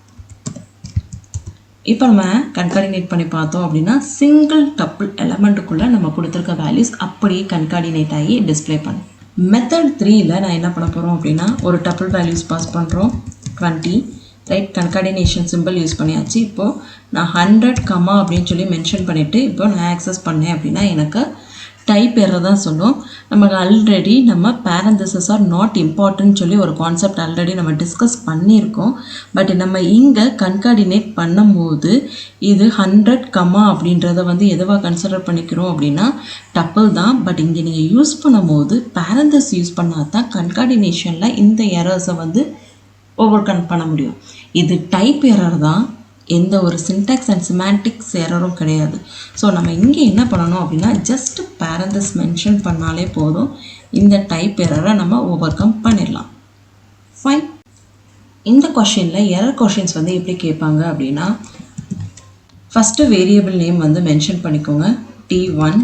இப்போ நம்ம கன்கார்டினேட் பண்ணி பார்த்தோம் அப்படின்னா சிங்கிள் டப்பிள் எலமெண்ட்டுக்குள்ளே நம்ம கொடுத்துருக்க வேல்யூஸ் அப்படியே கன்கார்டினேட் ஆகி டிஸ்பிளே பண்ணும். மெத்தட் 3ல் நான் என்ன பண்ண போகிறோம் அப்படின்னா ஒரு டப்பிள் வேல்யூஸ் பாஸ் பண்ணுறோம் 20. ரைட், கன்கார்டினேஷன் சிம்பிள் யூஸ் பண்ணியாச்சு. இப்போது நான் 100, அப்படின்னு சொல்லி மென்ஷன் பண்ணிவிட்டு இப்போ நான் ஆக்சஸ் பண்ணேன் அப்படின்னா எனக்கு டைப் எரர் தான் சொல்லும். நமக்கு ஆல்ரெடி நம்ம பேரந்தசிஸ் ஆர் நாட் இம்பார்ட்டன்ட் சொல்லி ஒரு கான்செப்ட் ஆல்ரெடி நம்ம டிஸ்கஸ் பண்ணியிருக்கோம். பட் நம்ம இங்கே கன்கார்டினேட் பண்ணும்போது இது 100, அப்படின்றத வந்து எதுவாக கன்சிடர் பண்ணிக்கிறோம் அப்படின்னா டப்பிள் தான். பட் இங்கே நீங்கள் யூஸ் பண்ணும்போது பேரந்தஸ் யூஸ் பண்ணால் தான் கன்கார்டினேஷனில் இந்த எரர்ஸை வந்து ஓவர் கம் பண்ண முடியும். இது டைப் எரர் தான், எந்த ஒரு சின்டாக்ஸ் அண்ட் சிமாண்டிக்ஸ் எரரும் கிடையாது. ஸோ நம்ம இங்கே என்ன பண்ணணும் அப்படின்னா ஜஸ்ட் பேரந்தஸ் மென்ஷன் பண்ணாலே போதும், இந்த டைப் எரரை நம்ம ஓவர் கம் பண்ணிடலாம். ஃபைன். இந்த கொஷினில் எரர் கொஷின்ஸ் வந்து எப்படி கேட்பாங்க அப்படின்னா, ஃபஸ்ட்டு வேரியபிள் நேம் வந்து மென்ஷன் பண்ணிக்கோங்க. t1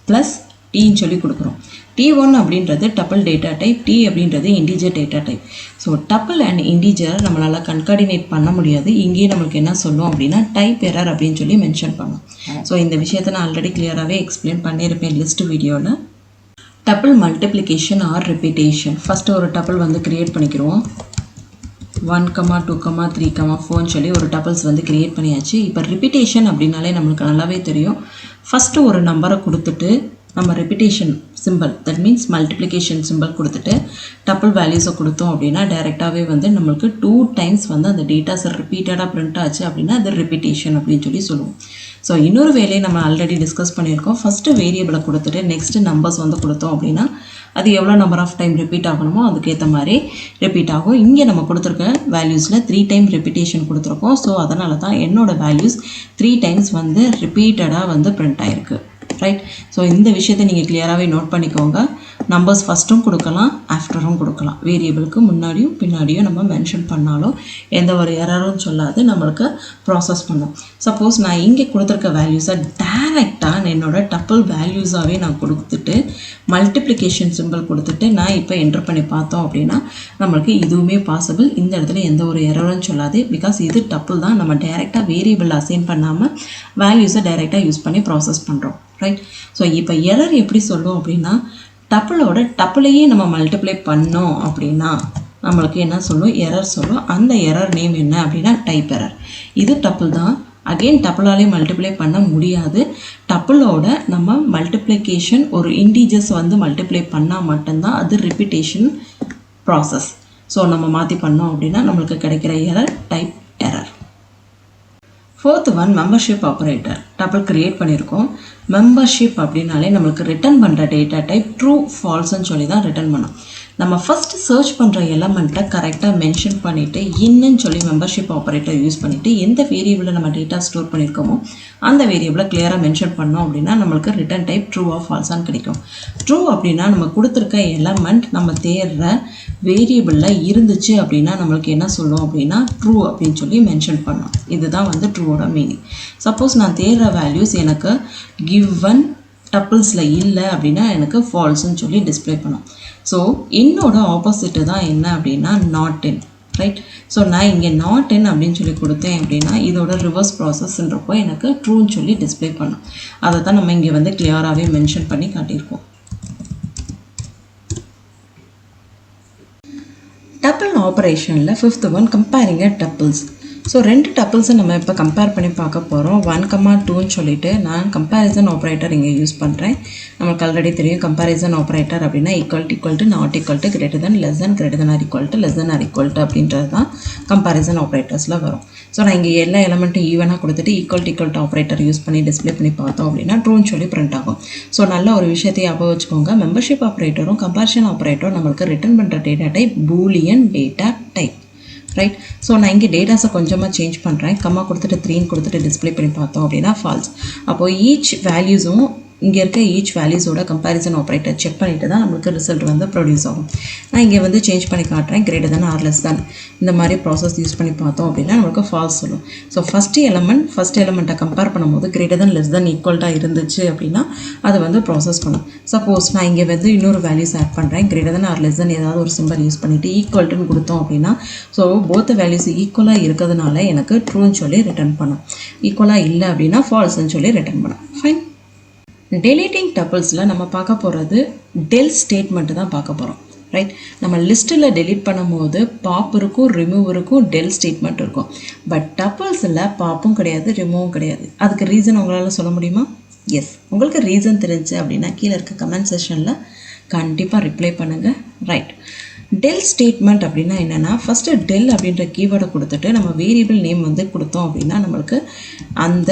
ப்ளஸ் டீன்னு சொல்லி கொடுக்குறோம். t1 அப்படின்றது டப்பிள் டேட்டா டைப், t அப்படின்றது integer data type. So tuple and integer நம்மளால் கன்கார்டினேட் பண்ண முடியாது. இங்கேயே நம்மளுக்கு என்ன சொல்லும் அப்படின்னா டைப் எரர் அப்படின்னு சொல்லி மென்ஷன் பண்ணோம். ஸோ இந்த விஷயத்தை நான் ஆல்ரெடி கிளியராகவே எக்ஸ்பிளைன் பண்ணியிருப்பேன் லிஸ்ட் வீடியோவில். Tuple multiplication or repetition. First ஒரு டப்பிள் வந்து க்ரியேட் பண்ணிக்கிறோம். 1, 2, 3, 4 சொல்லி ஒரு டப்பிள்ஸ் வந்து க்ரியேட் பண்ணியாச்சு. இப்போ ரிப்பீட்டேஷன் அப்படின்னாலே நம்மளுக்கு நல்லாவே தெரியும். ஃபஸ்ட்டு ஒரு நம்பரை கொடுத்துட்டு நம்ம repetition simple, that means multiplication simple கொடுத்துட்டு டப்பிள் வேல்யூஸை கொடுத்தோம் அப்படின்னா டைரெக்டாகவே வந்து நம்மளுக்கு 2 டைம்ஸ் வந்து அந்த டேட்டாஸை ரிப்பீட்டடாக பிரிண்ட் ஆச்சு அப்படின்னா அது ரிப்பீட்டேஷன் அப்படின்னு சொல்லி சொல்லுவோம். ஸோ இன்னொரு வேலையை நம்ம ஆல்ரெடி டிஸ்கஸ் பண்ணியிருக்கோம். ஃபஸ்ட்டு வேரியபிளை கொடுத்துட்டு நெக்ஸ்ட்டு நம்பர்ஸ் வந்து கொடுத்தோம் அப்படின்னா அது எவ்வளோ நம்பர் ஆஃப் டைம் ரிப்பீட் ஆகணுமோ அதுக்கேற்ற மாதிரி ரிப்பீட் ஆகும். இங்கே நம்ம கொடுத்துருக்க வேல்யூஸில் 3 டைம் ரிப்பீட்டேஷன் கொடுத்துருக்கோம். ஸோ அதனால தான் என்னோட வேல்யூஸ் 3 டைம்ஸ் வந்து ரிப்பீட்டடாக வந்து பிரிண்ட் ஆகிருக்கு. ரைட். ஸோ இந்த விஷயத்தை நீங்கள் கிளியராகவே நோட் பண்ணிக்கோங்க. நம்பர்ஸ் ஃபஸ்ட்டும் கொடுக்கலாம், ஆஃப்டரும் கொடுக்கலாம். வேரியபிளுக்கு முன்னாடியும் பின்னாடியும் நம்ம மென்ஷன் பண்ணாலும் எந்த ஒரு எரரும் சொல்லாது நம்மளுக்கு ப்ராசஸ் பண்ணும். சப்போஸ் நான் இங்கே கொடுத்துருக்க வேல்யூஸை டைரெக்டாக என்னோட டப்பிள் வேல்யூஸாகவே நான் கொடுத்துட்டு மல்டிப்ளிகேஷன் சிம்பிள் கொடுத்துட்டு நான் இப்போ என்டர் பண்ணி பார்த்தோம் அப்படின்னா நம்மளுக்கு இதுவுமே பாசிபிள். இந்த இடத்துல எந்த ஒரு எரரும் சொல்லாது. பிகாஸ் இது டப்பிள் தான், நம்ம டைரெக்டாக வேரியபிள் அசைன் பண்ணாமல் வேல்யூஸை டைரெக்டாக யூஸ் பண்ணி ப்ராசஸ் பண்ணுறோம். ரைட். ஸோ இப்போ எரர் எப்படி சொல்லும் அப்படின்னா டப்பிளோட டப்பிளையே நம்ம மல்டிப்ளை பண்ணோம் அப்படின்னா நம்மளுக்கு என்ன சொல்லும், எரர் சொல்லும். அந்த எரர் நேம் என்ன அப்படின்னா டைப் எரர். இது டப்பிள் தான். அகெயின் டப்பிளாலே மல்டிப்ளை பண்ண முடியாது. டப்பிளோட நம்ம மல்டிப்ளிகேஷன் ஒரு இன்டீஜர்ஸ் வந்து மல்டிப்ளை பண்ணால் மட்டும்தான் அது ரிப்பீட்டேஷன் ப்ராசஸ். ஸோ நம்ம மாற்றி பண்ணோம் அப்படின்னா நம்மளுக்கு கிடைக்கிற error type error. Fourth one membership operator. Tuple create பண்ணியிருக்கோம். மெம்பர்ஷிப் அப்படின்னாலே நம்மளுக்கு ரிட்டர்ன் பண்ணுற டேட்டா டைப் ட்ரூ ஃபால்ஸ்ன்னு சொல்லி தான் ரிட்டர்ன் பண்ணோம். நம்ம ஃபஸ்ட்டு சர்ச் பண்ணுற எலமெண்ட்டை கரெக்டாக மென்ஷன் பண்ணிவிட்டு இன்னுன்னு சொல்லி மெம்பர்ஷிப் ஆப்ரேட்டர் யூஸ் பண்ணிவிட்டு எந்த வேரியபிளில் நம்ம டேட்டா ஸ்டோர் பண்ணியிருக்கோமோ அந்த வேரியபிளை கிளியராக மென்ஷன் பண்ணோம் அப்படின்னா நம்மளுக்கு ரிட்டர்ன் டைப் ட்ரூ ஆஃப் ஃபால்ஸான்னு கிடைக்கும். ட்ரூ அப்படின்னா நம்ம கொடுத்துருக்க எலமெண்ட் நம்ம தேடுற வேரியபிளில் இருந்துச்சு அப்படின்னா நம்மளுக்கு என்ன சொல்லும் அப்படின்னா ட்ரூ அப்படின்னு சொல்லி மென்ஷன் பண்ணோம். இதுதான் வந்து ட்ரூவோட மீனிங். சப்போஸ் நான் தேடுற வேல்யூஸ் எனக்கு கிவன் டப்பிள்ஸில் இல்லை அப்படின்னா எனக்கு ஃபால்ஸ்ன்னு சொல்லி டிஸ்பிளே பண்ணும். ஸோ என்னோட ஆப்போசிட்டு தான் என்ன அப்படின்னா நாட் இன். ரைட். ஸோ நான் இங்கே நாட் இன் அப்படின்னு சொல்லி கொடுத்தேன் அப்படின்னா இதோட ரிவர்ஸ் ப்ராசஸ்ன்றப்போ எனக்கு ட்ரூன்னு சொல்லி டிஸ்பிளே பண்ணும். அதை தான் நம்ம இங்கே வந்து கிளியராகவே மென்ஷன் பண்ணி காட்டியிருக்கோம். டப்பிள் ஆப்ரேஷனில் fifth one comparing tuples. So 2 டப்பிள்ஸை நம்ம இப்போ கம்பேர் பண்ணி பார்க்க போகிறோம். 1,2ன்னு சொல்லிட்டு நான் கம்பேரிசன் ஆப்ரேட்டர் இங்கே யூஸ் பண்ணுறேன். நமக்கு ஆல்ரெடி தெரியும் கம்பேரிசன் ஆப்ரேட்டர் அப்படின்னா equal to not equal to greater than less than greater than or equal to less than or equal to அப்படின்றது தான் கம்பேரிசன் ஆப்ரேட்டர்ஸில் வரும். ஸோ நான் இங்கே எல்லா எலமெண்ட்டும் ஈவனாக கொடுத்துட்டு ஈக்குவல் டு ஆப்ரேட்டர் யூஸ் பண்ணி டிஸ்பிளே பண்ணி பார்த்தோம் அப்படின்னா ட்ரூன்னு சொல்லி பிரிண்ட் ஆகும். ஸோ நல்ல ஒரு விஷயத்தை ஞாபகம் வச்சுக்கோங்க. மெம்பர்ஷிப் ஆப்ரேட்டரும் கம்பேரிசன் ஆப்ரேட்டரும் நம்மளுக்கு ரிட்டர்ன் பண்ணுற data type Boolean data type. Right. So நான் இங்கே டேட்டாஸை கொஞ்சமாக சேஞ்ச் பண்ணுறேன். கம்மா கொடுத்துட்டு 3ன்னு கொடுத்துட்டு டிஸ்பிளே பண்ணி பார்த்தோம் அப்படின்னா ஃபால்ஸ். அப்போது ஈச் வேல்யூஸும் இங்கே இருக்க ஈச் வேல்யூஸோட கம்பேரிசன் ஆப்ரேட்டர் செக் பண்ணிட்டு தான் நம்மளுக்கு ரிசல்ட் வந்து ப்ரொடியூஸ் ஆகும். நான் இங்கே வந்து சேஞ்ச் பண்ணி காட்டுறேன். Greater than or less than இந்த மாதிரி ப்ராசஸ் யூஸ் பண்ணி பார்த்தோம் அப்படின்னா நம்மளுக்கு ஃபால்ஸ் சொல்லும். ஸோ ஃபஸ்ட் எலமெண்ட்டை கம்பேர் பண்ணும்போது கிரேட்டர் தென் லெஸ் தென் ஈக்குவல்ட்டாக இருந்துச்சு அப்படின்னா அது வந்து ப்ராசஸ் பண்ணும். சப்போஸ் நான் இங்கே வந்து இன்னொரு வேல்யூஸ் ஆட் பண்ணுறேன். Greater than or less than ஏதாவது ஒரு சிம்பிள் யூஸ் பண்ணிவிட்டு ஈக்குவல்ட்டுன்னு கொடுத்தோம் அப்படின்னா ஸோ போத் வேல்யூஸ் ஈக்குவலாக இருக்கிறதுனால எனக்கு ட்ரூன்னு சொல்லி ரிட்டர்ன் பண்ணும். ஈக்குவலாக இல்லை அப்படின்னா ஃபால்ஸ்ன்னு சொல்லி ரிட்டர்ன் பண்ணும். ஃபைன். டெலிட்டிங் டப்பிள்ஸில் நம்ம பார்க்க போகிறது டெல் ஸ்டேட்மெண்ட்டு தான் பார்க்க போகிறோம். ரைட். நம்ம லிஸ்ட்டில் டெலீட் பண்ணும்போது பாப் இருக்கும், ரிமூவ் இருக்கும், டெல் ஸ்டேட்மெண்ட் இருக்கும். பட் டப்பிள்ஸில் பாப்பும் கிடையாது, ரிமூவும் கிடையாது. அதுக்கு ரீசன் உங்களால் சொல்ல முடியுமா? எஸ், உங்களுக்கு ரீசன் தெரிஞ்சு அப்படின்னா கீழே இருக்க கமெண்ட் செஷனில் கண்டிப்பாக ரிப்ளை பண்ணுங்கள். ரைட். டெல் ஸ்டேட்மெண்ட் அப்படின்னா என்னென்னா ஃபஸ்ட்டு டெல் அப்படின்ற கீவேர்டை கொடுத்துட்டு நம்ம வேரியபிள் நேம் வந்து கொடுத்தோம் அப்படின்னா நம்மளுக்கு அந்த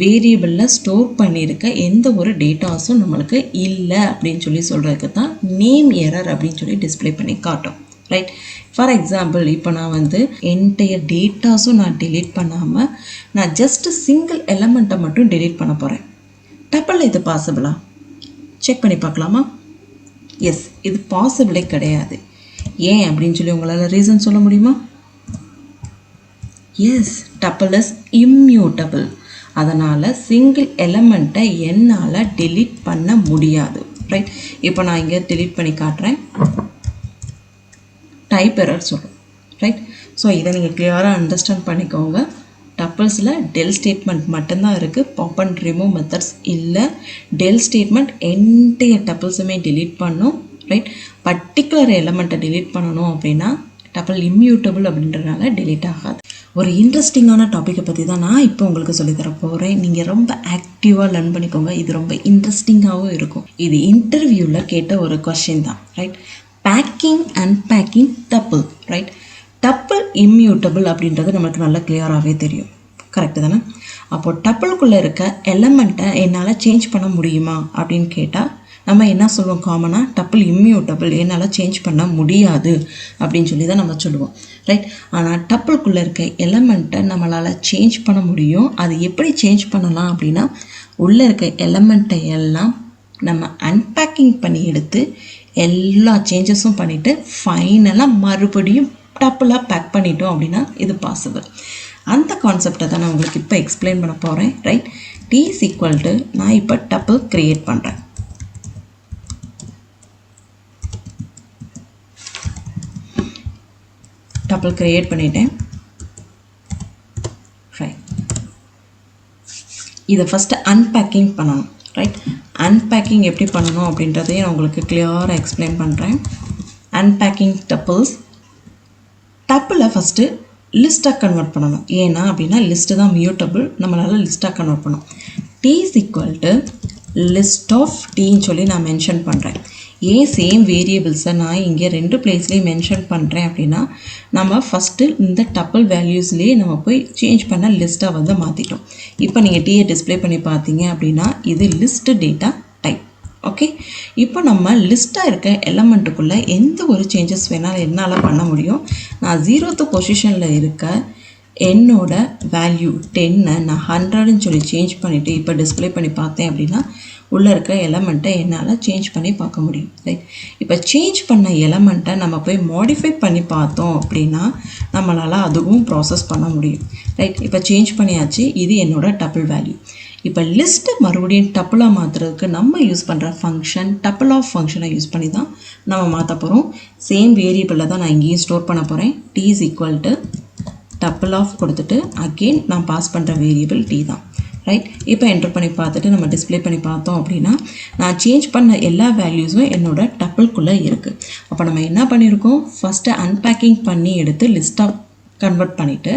வேரியபிளில் ஸ்டோர் பண்ணியிருக்க எந்த ஒரு டேட்டாஸும் நம்மளுக்கு இல்லை அப்படின்னு சொல்லி சொல்கிறதுக்கு தான் நேம் எரர் அப்படின்னு சொல்லி டிஸ்பிளே பண்ணி காட்டும். ரைட். ஃபார் எக்ஸாம்பிள் இப்போ நான் வந்து என்டையர் டேட்டாஸும் நான் டெலீட் பண்ணாமல் நான் ஜஸ்ட் சிங்கிள் எலமெண்ட்டை மட்டும் டெலீட் பண்ண போகிறேன். டப்பிள் இது பாசிபிளா? செக் பண்ணி பார்க்கலாமா? எஸ், இது பாசிபிளே கிடையாது. ஏன் அப்படின்னு சொல்லி உங்களால் ரீசன் சொல்ல முடியுமா? Yes, tuple is immutable. அதனால் சிங்கிள் எலமெண்ட்டை என்னால் டெலீட் பண்ண முடியாது. ரைட். இப்போ நான் இங்கே டெலீட் பண்ணி காட்டுறேன். டைப் எரர் சொல்லும். ரைட். ஸோ இதை நீங்கள் கிளியராக அண்டர்ஸ்டாண்ட் பண்ணிக்கோங்க. டப்பிள்ஸில் டெல் ஸ்டேட்மெண்ட் மட்டும்தான் இருக்குது. பாப் அண்ட் ரிமூவ் மெத்தட்ஸ் இல்லை. டெல் ஸ்டேட்மெண்ட் என்டையர் டப்பிள்ஸுமே டெலீட் பண்ணும். ரைட். பர்டிகுலர் எலமெண்ட்டை டெலீட் பண்ணணும் அப்படின்னா டப்பிள் இம்மியூட்டபிள் அப்படின்றனால டெலீட் ஆகாது. ஒரு இன்ட்ரெஸ்டிங்கான டாப்பிக்கை பற்றி தான் நான் இப்போ உங்களுக்கு சொல்லித்தர போகிறேன். நீங்கள் ரொம்ப ஆக்டிவாக லேர்ன் பண்ணிக்கோங்க. இது ரொம்ப இன்ட்ரெஸ்டிங்காகவும் இருக்கும். இது இன்டர்வியூவில் கேட்ட ஒரு கொஸ்டின் தான், right? Packing and packing tuple, right? Tuple immutable அப்படின்றது நம்மளுக்கு நல்லா கிளியராகவே தெரியும், கரெக்டு தானே? அப்போது டப்பிளுக்குள்ளே இருக்க எலமெண்ட்டை என்னால் சேஞ்ச் பண்ண முடியுமா அப்படின்னு கேட்டால் நம்ம என்ன சொல்லுவோம்? காமனாக டப்பிள் இம்மியூட்டபிள், என்னால் சேஞ்ச் பண்ண முடியாது அப்படின்னு சொல்லி தான் நம்ம சொல்லுவோம், ரைட்? ஆனால் டப்பிளுக்குள்ளே இருக்க எலமெண்ட்டை நம்மளால் சேஞ்ச் பண்ண முடியும். அது எப்படி சேஞ்ச் பண்ணலாம் அப்படின்னா, உள்ளே இருக்க எலமெண்ட்டை எல்லாம் நம்ம அன்பேக்கிங் பண்ணி எடுத்து எல்லா சேஞ்சஸும் பண்ணிவிட்டு ஃபைனலாக மறுபடியும் டப்பிளாக பேக் பண்ணிட்டோம் அப்படின்னா இது பாசிபிள். அந்த கான்செப்டை தான் நான் உங்களுக்கு இப்போ எக்ஸ்பிளைன் பண்ண போகிறேன், right? T is equal to, நான் இப்போ டப்பிள் க்ரியேட் பண்ணுறேன். டப்பிள் க்ரியேட் பண்ணிட்டேன், ரைட்? இதை ஃபஸ்ட்டு அன்பேக்கிங் பண்ணணும், ரைட்? அன்பேக்கிங் எப்படி பண்ணணும் அப்படின்றதையும் நான் உங்களுக்கு கிளியராக எக்ஸ்பிளைன் பண்ணுறேன். அன்பேக்கிங் டப்பிள்ஸ், டப்பிளை ஃபஸ்ட்டு லிஸ்ட்டாக கன்வெர்ட் பண்ணணும். ஏன்னா அப்படின்னா லிஸ்ட்டு தான் மியூட்டபிள், நம்மளால் லிஸ்ட்டாக கன்வெர்ட் பண்ணணும். T is equal to list of Tன்னு சொல்லி நான் மென்ஷன் பண்ணுறேன். ஏன் சேம் வேரியபிள்ஸை நான் இங்கே 2 பிளேஸ்லேயும் மென்ஷன் பண்ணுறேன் அப்படின்னா, நம்ம ஃபஸ்ட்டு இந்த டப்பிள் வேல்யூஸ்லேயே நம்ம போய் சேஞ்ச் பண்ண லிஸ்ட்டாக வந்து மாற்றிட்டோம். இப்போ நீங்கள் டீயை டிஸ்பிளே பண்ணி பார்த்தீங்க அப்படின்னா இது லிஸ்ட்டு டேட்டா டைப், ஓகே? இப்போ நம்ம லிஸ்ட்டாக இருக்க எலமெண்ட்டுக்குள்ளே எந்த ஒரு சேஞ்சஸ் வேணாலும் என்னால் பண்ண முடியும். நான் 0th பொசிஷனில் இருக்க என்னோட வேல்யூ 10 நான் 100ன்னு சொல்லி சேஞ்ச் பண்ணிவிட்டு இப்போ டிஸ்பிளே பண்ணி பார்த்தேன் அப்படின்னா உள்ளே இருக்க எலமெண்ட்டை என்னால் சேஞ்ச் பண்ணி பார்க்க முடியும், ரைட்? இப்போ சேஞ்ச் பண்ண எலமெண்ட்டை நம்ம போய் மாடிஃபை பண்ணி பார்த்தோம் அப்படின்னா நம்மளால் அதுவும் ப்ராசஸ் பண்ண முடியும், ரைட்? இப்போ சேஞ்ச் பண்ணியாச்சு, இது என்னோட டப்பிள் வேல்யூ. இப்போ லிஸ்ட்டை மறுபடியும் டப்பிளாக மாற்றுறதுக்கு நம்ம யூஸ் பண்ணுற ஃபங்க்ஷன் டப்பிள் ஆஃப் ஃபங்க்ஷனை யூஸ் பண்ணி தான் நம்ம மாற்ற போகிறோம். சேம் வேரியபிளில் தான் நான் இங்கேயும் ஸ்டோர் பண்ண போகிறேன். T is equal to tuple of கொடுத்துட்டு அகெயின் நான் பாஸ் பண்ணுற வேரியபிள் T தான், ரைட்? இப்போ என்டர் பண்ணி பார்த்துட்டு நம்ம டிஸ்பிளே பண்ணி பார்த்தோம் அப்படின்னா நான் சேஞ்ச் பண்ண எல்லா வேல்யூஸும் என்னோட டப்பிள்குள்ளே இருக்குது. அப்போ நம்ம என்ன பண்ணியிருக்கோம்? ஃபஸ்ட்டு அன்பேக்கிங் பண்ணி எடுத்து லிஸ்ட்டாக கன்வெர்ட் பண்ணிவிட்டு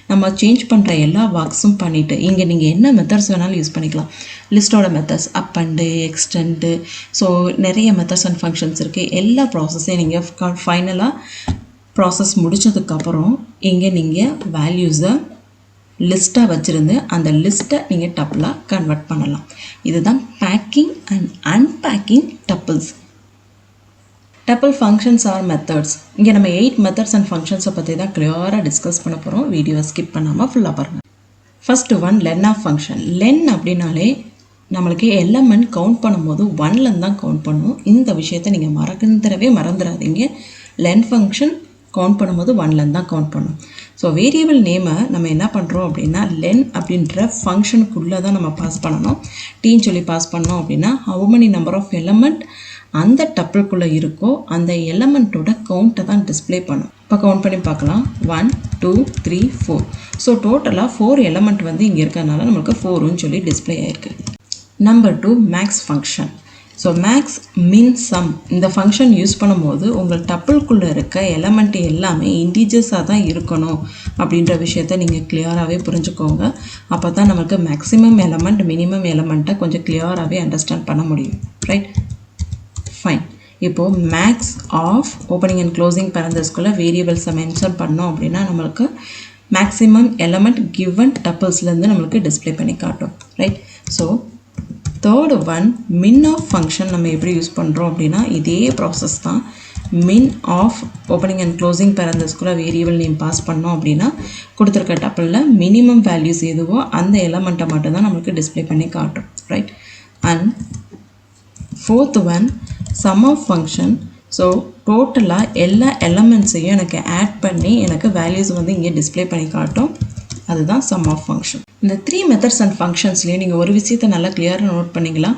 நம்ம சேஞ்ச் பண்ணுற எல்லா ஒர்க்ஸும் பண்ணிவிட்டு இங்கே நீங்கள் என்ன மெத்தட்ஸ் வேணாலும் யூஸ் பண்ணிக்கலாம். லிஸ்ட்டோட methods append extend, so நிறைய மெத்தட்ஸ் அண்ட் ஃபங்க்ஷன்ஸ் இருக்குது. எல்லா ப்ராசஸையும் நீங்கள் ஃபைனலாக ப்ராசஸ் முடித்ததுக்கப்புறம் இங்கே நீங்கள் வேல்யூஸை லிஸ்ட்டாக வச்சுருந்து அந்த லிஸ்ட்டை நீங்கள் டப்பிளாக கன்வெர்ட் பண்ணலாம். இதுதான் packing and unpacking tuples. Tuple functions or methods. இங்கே நம்ம 8 மெத்தட்ஸ் அண்ட் ஃபங்க்ஷன்ஸை பற்றி தான் கிளியராக டிஸ்கஸ் பண்ண போகிறோம். வீடியோவை ஸ்கிப் பண்ணாமல் ஃபுல்லாக பாருங்கள். First one len of function. Len அப்படின்னாலே நம்மளுக்கு எலமெண்ட் கவுண்ட் பண்ணும்போது 1லேருந்து தான் கவுண்ட் பண்ணுவோம். இந்த விஷயத்தை நீங்கள் மறந்துடாதீங்க. லென் ஃபங்க்ஷன் கவுண்ட் பண்ணும்போது 1லேருந்து தான் கவுண்ட் பண்ணும். ஸோ வேரியபிள் நேமை நம்ம என்ன பண்ணுறோம் அப்படின்னா லென் அப்படின்ற ஃபங்க்ஷனுக்குள்ளே தான் நம்ம பாஸ் பண்ணணும். டீன்னு சொல்லி பாஸ் பண்ணோம் அப்படின்னா how many number of element அந்த டப்பிள்குள்ளே இருக்கோ அந்த எலமெண்ட்டோட கவுண்ட்டை தான் டிஸ்பிளே பண்ணும். இப்போ கவுண்ட் பண்ணி பார்க்கலாம். 1 2 3 4. ஸோ டோட்டலாக 4 எலமெண்ட் வந்து இங்கே இருக்கிறதுனால நம்மளுக்கு 4ன்னு சொல்லி டிஸ்பிளே ஆகிருக்கு. Number 2 max function. So max min sum இந்த ஃபங்க்ஷன் யூஸ் பண்ணும்போது உங்கள் டப்பிள்குள்ளே இருக்க எலமெண்ட் எல்லாமே இன்டீஜர்ஸாக தான் இருக்கணும் அப்படின்ற விஷயத்த நீங்கள் கிளியராகவே புரிஞ்சுக்கோங்க. அப்போ தான் நமக்கு மேக்ஸிமம் எலமெண்ட் மினிமம் எலமெண்ட்டை கொஞ்சம் கிளியராகவே அண்டர்ஸ்டாண்ட் பண்ண முடியும், ரைட்? ஃபைன். இப்போது max of opening and closing பேரந்தஸ்குள்ளே வேரியபிள்ஸை மென்ஷன் பண்ணோம் அப்படின்னா நம்மளுக்கு மேக்ஸிமம் எலமெண்ட் கிவன் டப்பிள்ஸ்லேருந்து நம்மளுக்கு டிஸ்பிளே பண்ணி காட்டும், right? So third one min of function நம்ம எப்படி யூஸ் பண்ணுறோம் அப்படின்னா இதே ப்ராசஸ் தான். Min of opening and closing பேரந்தஸ்குள்ளே வேரியபிள் நேம் பாஸ் பண்ணோம் அப்படின்னா கொடுத்துருக்க டப்பிளில் மினிமம் வேல்யூஸ் எதுவோ அந்த எலமெண்ட்டை மட்டும்தான் நம்மளுக்கு டிஸ்பிளே பண்ணி காட்டும், right? And fourth one sum of function. So டோட்டலாக எல்லா எலமெண்ட்ஸையும் எனக்கு ஆட் பண்ணி எனக்கு வேல்யூஸ் வந்து இங்கே டிஸ்பிளே பண்ணி காட்டும். அதுதான் சம் ஆஃப் ஃபங்க்ஷன். இந்த 3 மெத்தட்ஸ் அண்ட் ஃபங்க்ஷன்ஸ்லேயே நீங்கள் ஒரு விஷயத்தை நல்லா கிளியராக நோட் பண்ணிங்களா?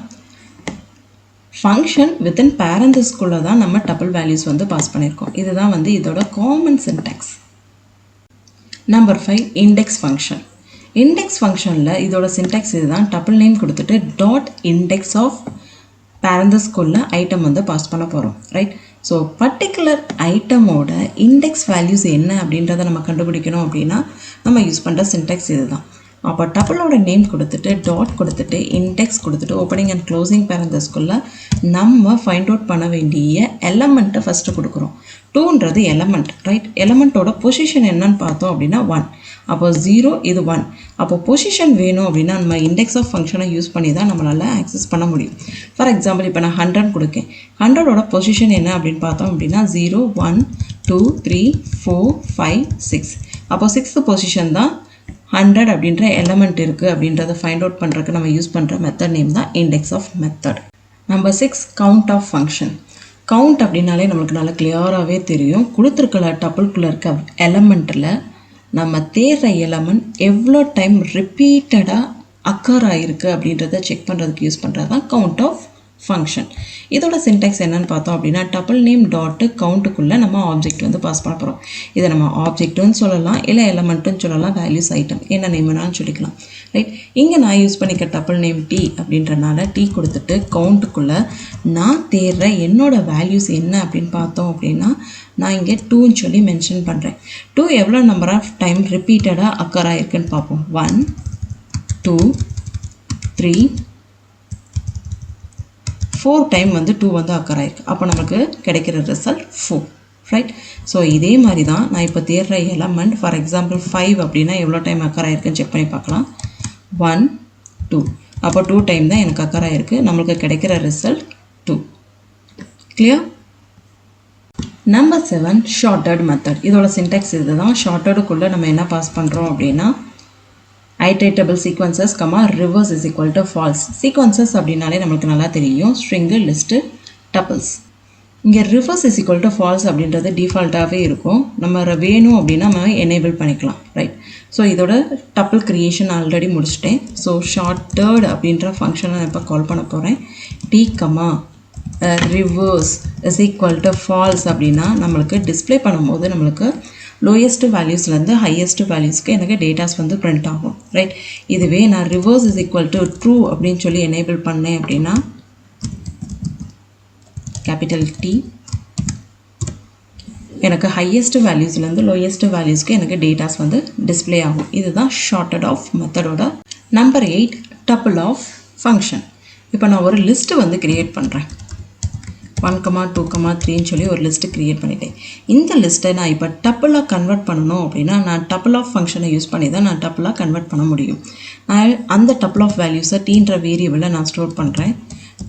ஃபங்க்ஷன் வித்தின் பேரந்தஸ்குள்ளே தான் நம்ம டப்பிள் வேல்யூஸ் வந்து பாஸ் பண்ணியிருக்கோம். இதுதான் வந்து இதோட common syntax. Number 5 index function. Index ஃபங்க்ஷனில் இதோட சின்டாக்ஸ் இதுதான். டப்பிள் நேம் கொடுத்துட்டு டாட் இண்டெக்ஸ் ஆஃப் பேரந்தஸ்குள்ளே ஐட்டம் வந்து பாஸ் பண்ண போகிறோம், ரைட்? ஸோ பர்டிகுலர் ஐட்டமோட இண்டெக்ஸ் வேல்யூஸ் என்ன அப்படின்றத நம்ம கண்டுபிடிக்கணும் அப்படின்னா நம்ம யூஸ் பண்ணுற சின்டெக்ஸ் இதுதான். அப்போ டபுளோட நேம் கொடுத்துட்டு டாட் கொடுத்துட்டு இண்டெக்ஸ் கொடுத்துட்டு ஓப்பனிங் அண்ட் க்ளோசிங் பேரந்தஸ்குள்ளே நம்ம ஃபைண்ட் அவுட் பண்ண வேண்டிய எலமெண்ட்டை ஃபஸ்ட்டு கொடுக்குறோம். 2ன்றது எலமெண்ட், ரைட்? எலமெண்ட்டோட பொசிஷன் என்னன்னு பார்த்தோம் அப்படின்னா 1. அப்போ 0 இது 1. அப்போ பொசிஷன் வேணும் அப்படின்னா நம்ம இண்டெக்ஸ் ஆஃப் ஃபங்க்ஷனை யூஸ் பண்ணி தான் நம்மளால் ஆக்சஸ் பண்ண முடியும். ஃபார் எக்ஸாம்பிள் இப்போ நான் 100 கொடுக்கேன். 100ஓட பொசிஷன் என்ன அப்படின்னு பார்த்தோம் அப்படின்னா 0 1 2 3 4 5 6. அப்போ 6th பொசிஷன் தான் 100 அப்படின்ற எலமெண்ட் இருக்குது அப்படின்றத ஃபைண்ட் அவுட் பண்ணுறதுக்கு நம்ம யூஸ் பண்ணுற மெத்தட் நேம் தான் index of method. Number 6 count of function. Count அப்படின்னாலே நம்மளுக்கு நல்லா கிளியராகவே தெரியும். கொடுத்துருக்கல டபுள்குள்ளே இருக்க எலமெண்ட்டில் நம்ம தேடுற எலமெண்ட் எவ்வளோ டைம் ரிப்பீட்டடாக அக்கர் ஆகிருக்கு அப்படின்றத செக் பண்ணுறதுக்கு யூஸ் பண்ணுறது தான் கவுண்ட் ஆஃப் ஃபங்க்ஷன். இதோட சின்டெக்ஸ் என்னன்னு பார்த்தோம் அப்படின்னா டபுள் நேம் டாட்டு கவுண்ட்டுக்குள்ளே நம்ம ஆப்ஜெக்ட் வந்து பாஸ் பண்ண போகிறோம். இதை நம்ம ஆப்ஜெக்ட்டுன்னு சொல்லலாம், இல்லை எலமெண்ட்டுன்னு சொல்லலாம், வேல்யூஸ் ஐட்டம் என்ன நேம் வேணாலும் சொல்லிக்கலாம், ரைட்? இங்கே நான் யூஸ் பண்ணிக்க டபுள் நேம் டி அப்படின்றனால டி கொடுத்துட்டு கவுண்ட்டுக்குள்ளே நான் தேடுற என்னோட வேல்யூஸ் என்ன அப்படின்னு பார்த்தோம் அப்படின்னா நான் இங்கே 2ன்னு சொல்லி மென்ஷன் பண்ணுறேன். 2 எவ்வளோ நம்பர் ஆஃப் டைம் ரிப்பீட்டடாக அக்கர் ஆகிருக்குன்னு பார்ப்போம். 1 2 3 4 டைம் வந்து 2 வந்து அக்கர் ஆயிருக்கு. அப்போ நமக்கு கிடைக்கிற ரிசல்ட் 4, ரைட்? ஸோ இதே மாதிரி தான் நான் இப்போ தேடுற எலமெண்ட் ஃபார் எக்ஸாம்பிள் 5 அப்படின்னா எவ்வளோ டைம் அக்கர் ஆயிருக்குன்னு செக் பண்ணி பார்க்கலாம். 1 2 அப்போ 2 டைம் தான் எனக்கு அக்கர் ஆயிருக்கு. நம்மளுக்கு கிடைக்கிற result 2. Clear? Number 7 shorted method. இதோட சின்டெக்ஸ் இது தான். ஷார்ட்டடுக்குள்ளே நம்ம என்ன பாஸ் பண்ணுறோம் அப்படின்னா iteratable sequences, reverse is equal to false. Sequences அப்படின்னாலே நமக்கு நல்லா தெரியும். string, list, tuples. இங்கே reverse is equal to false அப்படின்றது டிஃபால்ட்டாகவே இருக்கும். நம்ம வேணும் அப்படின்னா நம்ம எனேபிள் பண்ணிக்கலாம், ரைட்? ஸோ இதோட டப்பிள் க்ரியேஷன் ஆல்ரெடி முடிச்சிட்டேன். ஸோ ஷார்ட்டட் அப்படின்ற ஃபங்க்ஷனை நான் இப்போ கால் பண்ண போகிறேன். T reverse is equal to false அப்படின்னா நம்மளுக்கு டிஸ்பிளே பண்ணும்போது நம்மளுக்கு லோயஸ்ட் வேல்யூஸ்லேருந்து ஹையஸ்ட் வேல்யூஸ்க்கு எனக்கு டேட்டாஸ் வந்து பிரிண்ட் ஆகும், ரைட்? இதுவே நான் reverse is equal to true அப்படின்னு சொல்லி எனேபிள் பண்ணேன் அப்படின்னா கேபிட்டல் டி எனக்கு ஹையஸ்ட் வேல்யூஸ்லேருந்து லோயஸ்ட் வேல்யூஸ்க்கு எனக்கு டேட்டாஸ் வந்து டிஸ்பிளே ஆகும். இதுதான் ஷார்ட்டட் ஆஃப் மெத்தடோட. Number 8 tuple of function. இப்போ நான் ஒரு லிஸ்ட்டு வந்து கிரியேட் பண்ணுறேன். 1, 2, 3ன்னு சொல்லி ஒரு லிஸ்ட்டு க்ரியேட் பண்ணிட்டேன். இந்த லிஸ்ட்டை நான் இப்போ டப்பிளாக கன்வெர்ட் பண்ணணும் அப்படின்னா நான் டப்பிள் ஆஃப் ஃபங்க்ஷனை யூஸ் பண்ணி தான் நான் டப்பிளாக கன்வெர்ட் பண்ண முடியும். நான் அந்த டப்பிள் ஆஃப் வேல்யூஸை டீன்ற வேரியபிளில் நான் ஸ்டோர் பண்ணுறேன்.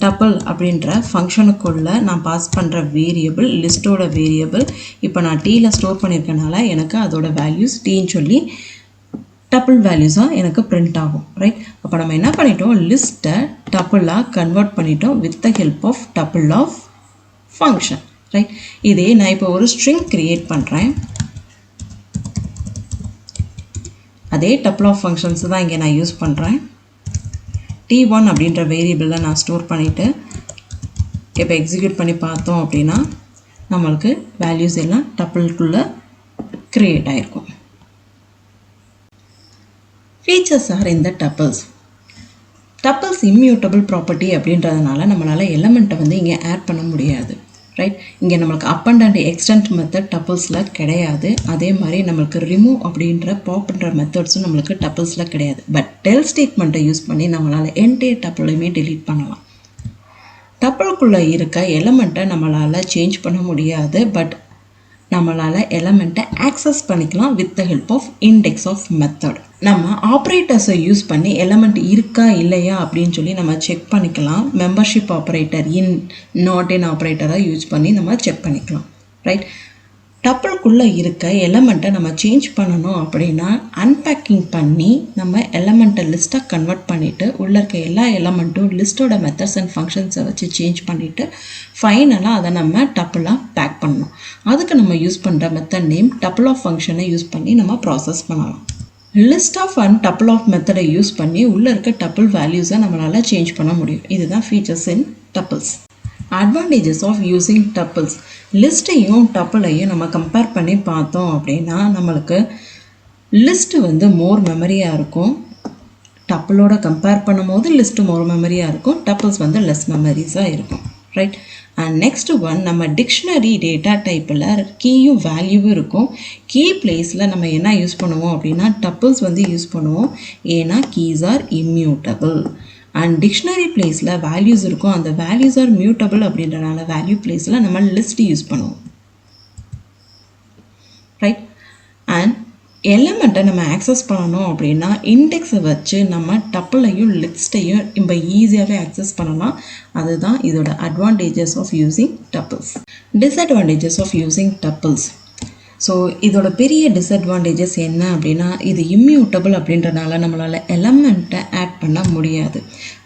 டப்பிள் அப்படின்ற ஃபங்க்ஷனுக்குள்ளே நான் பாஸ் பண்ணுற வேரியபிள் லிஸ்ட்டோட வேரியபிள் இப்போ நான் டீயில் ஸ்டோர் பண்ணியிருக்கனால எனக்கு அதோட வேல்யூஸ் டீன்னு சொல்லி டப்பிள் வேல்யூஸாக எனக்கு பிரிண்ட் ஆகும், ரைட்? அப்போ நம்ம என்ன பண்ணிட்டோம், லிஸ்ட்டை டப்பிளாக கன்வெர்ட் பண்ணிட்டோம் with the help of tuple of function, right? இதே நான் இப்போ ஒரு ஸ்ட்ரிங் கிரியேட் பண்ணுறேன். அதே டப்பிள் ஆஃப் ஃபங்க்ஷன்ஸ் தான் இங்கே நான் யூஸ் பண்ணுறேன். t1 அப்படின்ற வேரியபிளில் நான் ஸ்டோர் பண்ணிவிட்டு இப்போ எக்ஸிக்யூட் பண்ணி பார்த்தோம் அப்படின்னா நம்மளுக்கு வேல்யூஸ் எல்லாம் டப்பிள்குள்ளே க்ரியேட் ஆகிருக்கும். ஃபீச்சர்ஸ் ஆர் இந்த டப்பிள்ஸ். டப்பிள்ஸ் இம்மியூட்டபிள் ப்ராப்பர்ட்டி அப்படின்றதுனால நம்மளால் எலமெண்ட்டை வந்து இங்கே ஆட் பண்ண முடியாது, ரைட்? இங்கே நம்மளுக்கு அப் அண்ட் எக்ஸ்டெண்ட் மெத்தட் டப்பிள்ஸில் கிடையாது. அதே மாதிரி நம்மளுக்கு ரிமூவ் அப்படின்ற பாப்ன்ற மெத்தட்ஸும் நம்மளுக்கு டப்பிள்ஸில் கிடையாது. பட் டெல் ஸ்டேட்மெண்ட்டை யூஸ் பண்ணி நம்மளால் என்டையர் டப்பிளையுமே டெலீட் பண்ணலாம். டப்பிள்குள்ளே இருக்க எலமெண்ட்டை நம்மளால் சேஞ்ச் பண்ண முடியாது. பட் நம்மளால் எலமெண்ட்டை ஆக்சஸ் பண்ணிக்கலாம் with the help of index of method. நம்ம ஆப்ரேட்டர்ஸை யூஸ் பண்ணி எலமெண்ட் இருக்கா இல்லையா அப்படின்னு சொல்லி நம்ம செக் பண்ணிக்கலாம். மெம்பர்ஷிப் ஆப்ரேட்டர், நாட் இன் ஆப்ரேட்டரை யூஸ் பண்ணி நம்ம செக் பண்ணிக்கலாம், ரைட்? டப்பிள்குள்ளே இருக்க எலமெண்ட்டை நம்ம சேஞ்ச் பண்ணணும் அப்படின்னா அன்பேக்கிங் பண்ணி நம்ம எலமெண்ட்டை லிஸ்ட்டாக கன்வெர்ட் பண்ணிவிட்டு உள்ளே இருக்க எல்லா எலமெண்ட்டும் லிஸ்ட்டோட மெத்தட்ஸ் அண்ட் ஃபங்க்ஷன்ஸை வச்சு சேஞ்ச் பண்ணிவிட்டு ஃபைனலாக அதை நம்ம டப்பிளாக பேக் பண்ணணும். அதுக்கு நம்ம யூஸ் பண்ணுற மெத்தட் நேம் டப்பிள் ஆஃப் ஃபங்க்ஷனை யூஸ் பண்ணி நம்ம ப்ராசஸ் பண்ணலாம். List of and tuple of மெத்தடை யூஸ் பண்ணி உள்ளே இருக்க டப்பிள் வேல்யூஸை நம்மளால் சேஞ்ச் பண்ண முடியும். இதுதான் features in tuples. Advantages of using tuples. லிஸ்ட்டையும் டப்பிளையும் நம்ம கம்பேர் பண்ணி பார்த்தோம் அப்படின்னா நம்மளுக்கு லிஸ்ட்டு வந்து மோர் மெமரியாக இருக்கும். டப்பிளோட கம்பேர் பண்ணும்போது லிஸ்ட்டு மோர் மெமரியாக இருக்கும். டப்பிள்ஸ் வந்து லெஸ் மெமரிஸாக இருக்கும், ரைட். அண்ட் நெக்ஸ்ட் ஒன், நம்ம டிக்ஷனரி டேட்டா டைப்பில் கீயும் வேல்யூவும் இருக்கும். கீ பிளேஸில் நம்ம என்ன யூஸ் பண்ணுவோம் அப்படின்னா டப்பிள்ஸ் வந்து யூஸ் பண்ணுவோம். ஏன்னா keys R immutable. And dictionary பிளேஸில் வேல்யூஸ் இருக்கும். அந்த வேல்யூஸ் ஆர் மியூட்டபிள் அப்படின்றனால வேல்யூ பிளேஸில் நம்ம லிஸ்ட் யூஸ் பண்ணுவோம். ரைட். அண்ட் எலிமெண்ட்டை நம்ம ஆக்சஸ் பண்ணணும் அப்படின்னா இண்டெக்ஸை வச்சு நம்ம டப்பிளையும் லிஸ்ட்டையும் நம்ம ஈஸியாகவே ஆக்சஸ் பண்ணலாம். அதுதான் இதோட advantages of using tuples. Disadvantages of using tuples. So இதோட பெரிய டிஸ்அட்வான்டேஜஸ் என்ன அப்படின்னா இது இம்யூட்டபிள் அப்படின்றனால நம்மளால் எலமெண்ட்டை ஆட் பண்ண முடியாது.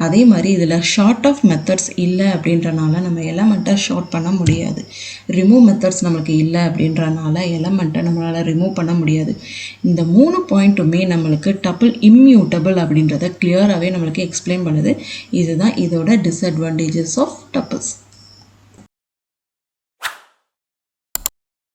அதே மாதிரி இதில் ஷார்ட் ஆஃப் மெத்தட்ஸ் இல்லை அப்படின்றனால நம்ம எலமெண்ட்டை ஷார்ட் பண்ண முடியாது. ரிமூவ் மெத்தட்ஸ் நம்மளுக்கு இல்லை அப்படின்றனால எலமெண்ட்டை நம்மளால் ரிமூவ் பண்ண முடியாது. இந்த 3 பாயிண்ட்டுமே நம்மளுக்கு டப்பிள் இம்யூட்டபிள் அப்படின்றத கிளியராகவே நம்மளுக்கு எக்ஸ்பிளைன் பண்ணுது. இதுதான் இதோட டிஸ்அட்வான்டேஜஸ் ஆஃப் டப்பிள்ஸ்.